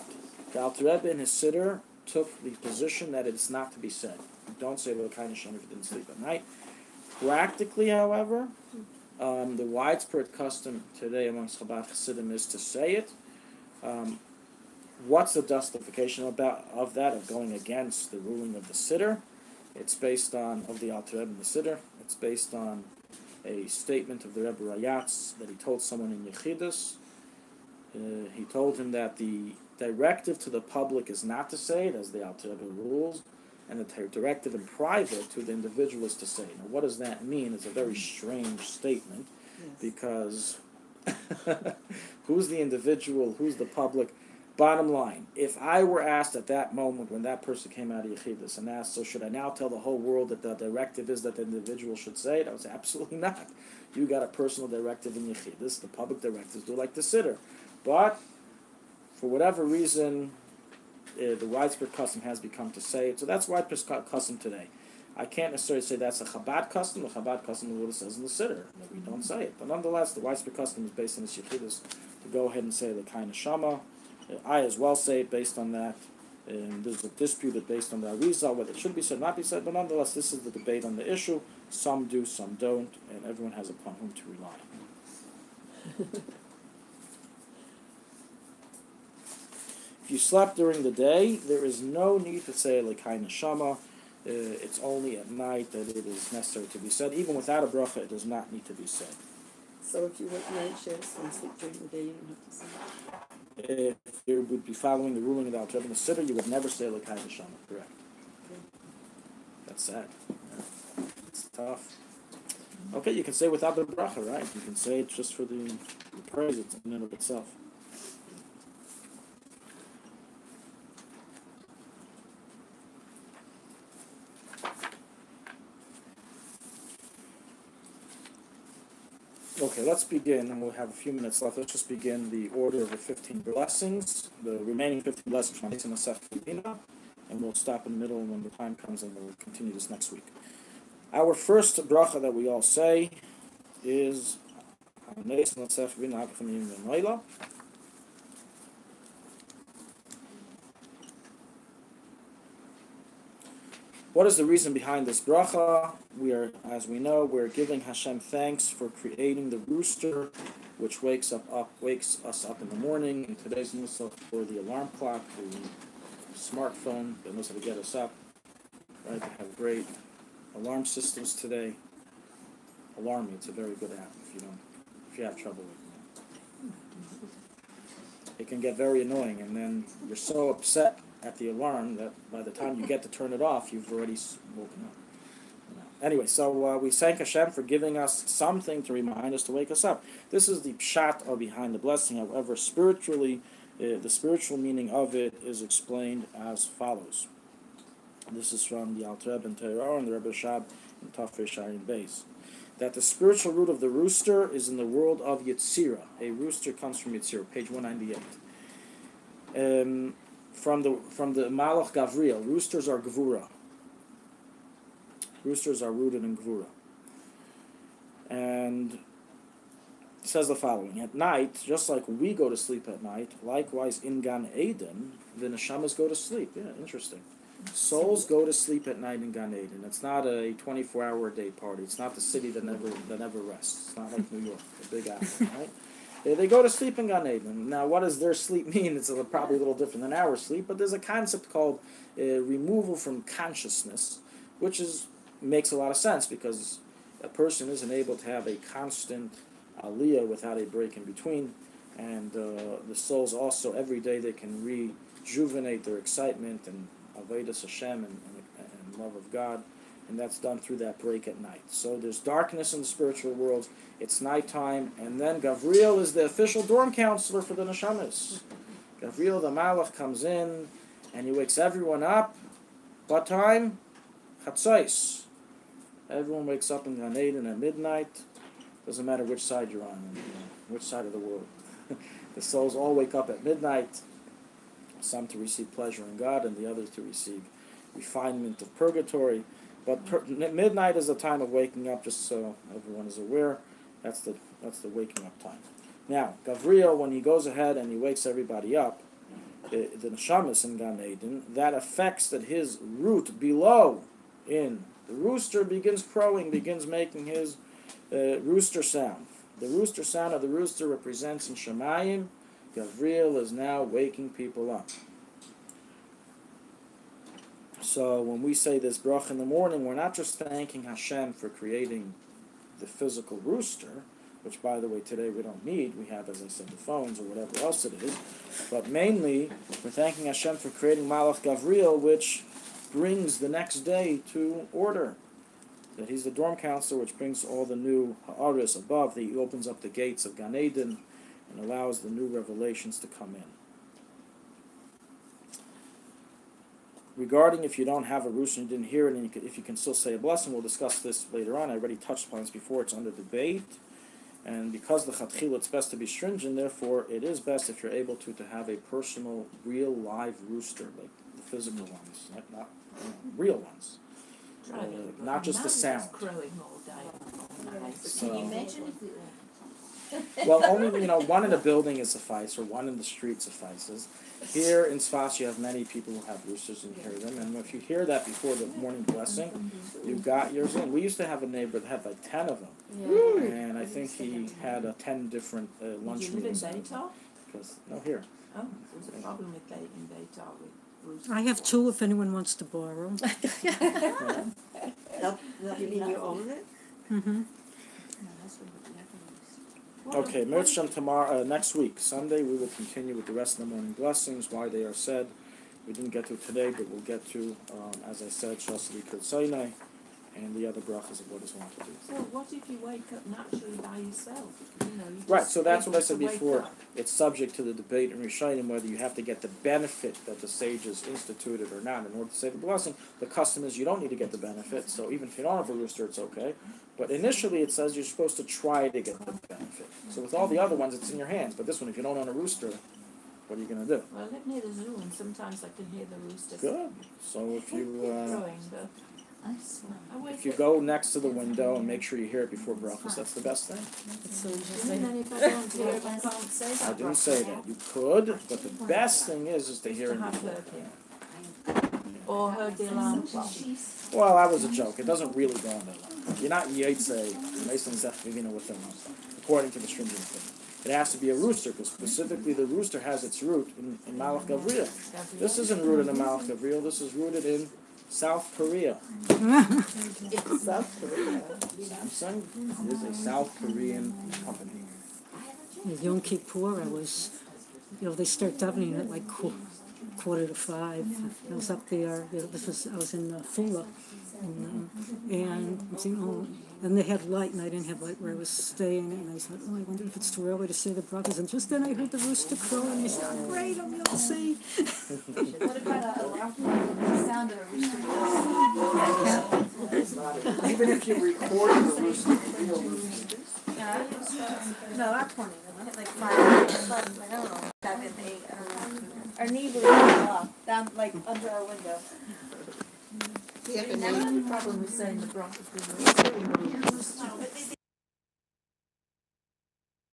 The Alter Rebbe in his Siddur took the position that it is not to be said. You don't say Elikai Neshama if you didn't sleep at night. Practically, however, the widespread custom today amongst Chabad Chassidim is to say it. What's the justification of going against the ruling of the Siddur? It's based on, of the Alter Rebbe in the Siddur, it's based on a statement of the Rebbe Rayatz that he told someone in Yechidus. He told him that the directive to the public is not to say it, as the Alter Rebbe rules, and the directive in private to the individual is to say it. Now, what does that mean? It's a very strange statement, because who's the individual, who's the public? Bottom line, if I were asked at that moment when that person came out of Yechidus and asked, so should I now tell the whole world that the directive is that the individual should say it? I would say, absolutely not. You got a personal directive in Yechidus, the public directives do like the sitter. But, for whatever reason, the widespread custom has become to say it. So that's widespread custom today. I can't necessarily say that's a Chabad custom. The Chabad custom is what it says in the sitter, that we don't say it. But nonetheless, the widespread custom is based on the Yechidus to go ahead and say the kind of Shama. I as well say it based on that. And there's a dispute based on the Arizal, whether it should be said, not be said, but nonetheless, this is the debate on the issue. Some do, some don't, and everyone has upon whom to rely. If you slept during the day, there is no need to say L'kai Neshama. It's only at night that it is necessary to be said. Even without a bracha, it does not need to be said. So if you work night shifts and sleep during the day, you don't have to say it. If you would be following the ruling of the Alter Rebbe in the Siddur, you would never say L'kai Neshama. Correct. That's sad. Yeah. It's tough. Okay, you can say without the bracha, right? You can say it just for the praise it's in and of itself. Okay, let's begin, and we'll have a few minutes left. Let's just begin the order of the 15 blessings, the remaining 15 blessings from Nesim Asaf, and we'll stop in the middle when the time comes, and we'll continue this next week. Our first bracha that we all say is Nesim Asaf V'Na'Avchamim. What is the reason behind this bracha? We are, as we know, we're giving Hashem thanks for creating the rooster, which wakes us up in the morning. In today's nusach, for the alarm clock, the smartphone that knows how to get us up. Right? They have great alarm systems today. Alarm Me, it's a very good app if you have trouble with it. It can get very annoying, and then you're so upset at the alarm that by the time you get to turn it off, you've already woken up. Anyway, so we thank Hashem for giving us something to remind us to wake us up. This is the pshat behind the blessing. However, spiritually, the spiritual meaning of it is explained as follows. This is from the Alter Rebbe and Torah and the Rebbe Shab in Tafrei Shayin Beis. That the spiritual root of the rooster is in the world of Yetzirah. A rooster comes from Yetzirah, page 198. From the Malach Gavriel, roosters are Gvura. Roosters are rooted in Gvura. And it says the following: at night, just like we go to sleep at night, likewise in Gan Eden, the neshamas go to sleep. Yeah, interesting. Souls go to sleep at night in Gan Eden. It's not a 24-hour day party. It's not the city that never rests. It's not like New York, the Big Apple, right? They go to sleep in Gan Eden. Now, what does their sleep mean? It's probably a little different than our sleep, but there's a concept called removal from consciousness, which makes a lot of sense, because a person isn't able to have a constant aliyah without a break in between, and the souls also, every day they can rejuvenate their excitement and avodas Hashem and love of God, and that's done through that break at night. So there's darkness in the spiritual world, it's nighttime, and then Gavriel is the official dorm counselor for the neshamas. Gavriel, the malach, comes in, and he wakes everyone up. What time? Chatzos. Everyone wakes up in Gan Eden at midnight. Doesn't matter which side you're on, which side of the world. The souls all wake up at midnight, some to receive pleasure in God, and the others to receive refinement of purgatory. But midnight is the time of waking up, just so everyone is aware. That's the waking up time. Now, Gavriel, when he goes ahead and he wakes everybody up, the neshamas in Gan Eden, that affects that his root below in the rooster begins crowing, begins making his rooster sound. The rooster sound of the rooster represents in Shemayim, Gavriel is now waking people up. So when we say this bracha in the morning, we're not just thanking Hashem for creating the physical rooster, which, by the way, today we don't need. We have, as I said, the phones or whatever else it is. But mainly, we're thanking Hashem for creating Malach Gavriel, which brings the next day to order. That he's the dorm counselor, which brings all the new ha'aris above. That he opens up the gates of Gan Eden and allows the new revelations to come in. Regarding if you don't have a rooster and you didn't hear it, and if you can still say a blessing, we'll discuss this later on. I already touched upon this before. It's under debate. And because the chatchila, it's best to be stringent, therefore it is best if you're able to have a personal, real, live rooster, like the physical ones, not real ones. Not just the sound. Crowing all day. So, Can you imagine if we all... well, only, one in a building is suffice, or one in the street suffices. Here in Sfas, you have many people who have roosters and hear them, and if you hear that before the morning blessing, you've got yours in. We used to have a neighbor that had like 10 of them, and I think he had 10 different lunch meetings. Did you live in Beitar? No, here. Oh, there's a problem with in Beitar with roosters. I have two if anyone wants to borrow. You mean you own it? Mm-hmm. Okay, Mitzvah tomorrow, next week, Sunday, we will continue with the rest of the morning blessings, why they are said. We didn't get to today, but we'll get to, as I said, Shasri Kirtzainai, and the other brachas of what is want to do. So what if you wake up naturally by yourself? You Right, just so that's able what I said to wake before. up. It's subject to the debate in Rishonim whether you have to get the benefit that the sages instituted or not. In order to say the blessing, the custom is you don't need to get the benefit, so even if you don't have a rooster, it's okay. But initially it says you're supposed to try to get the benefit. So with all the other ones, it's in your hands. But this one, if you don't own a rooster, what are you going to do? Well, I live near the zoo, and sometimes I can hear the roosters. Good. So if you Crowing, but I wake if you up. go next to the window and make sure you hear it before brachas, that's the best thing. It's so And interesting. then if I don't hear it, I can't say that. I didn't say that. You could, but the best thing is to hear To it have before. heard him. Or heard the alarm clock. Well, that was a joke. It doesn't really go on that long. You're not Yaitse, Mason Zefivina with them, according to the stringent thing. It has to be a rooster, because specifically the rooster has its root in Malach Gavriel. This isn't rooted in Malach Gavriel, this is rooted in South Korea. It's South Korea. Samsung is a South Korean company. Yom Kippur, they start davening at like 4:45. I was up there. I was in Fula, and I'm thinking, and they had light, and I didn't have light where I was staying. And I thought, I wonder if it's too early to say the brothers. And just then I heard the rooster crow, and I said, oh, great, I'm all see. What about the sound of a rooster? Even if you record the rooster, real rooster. No, not 20. I hit like 5, I don't know, 7, 8, I don't know. Our neighbor is down like under our window. We have a That's neighbor. the problem with saying the brothers, because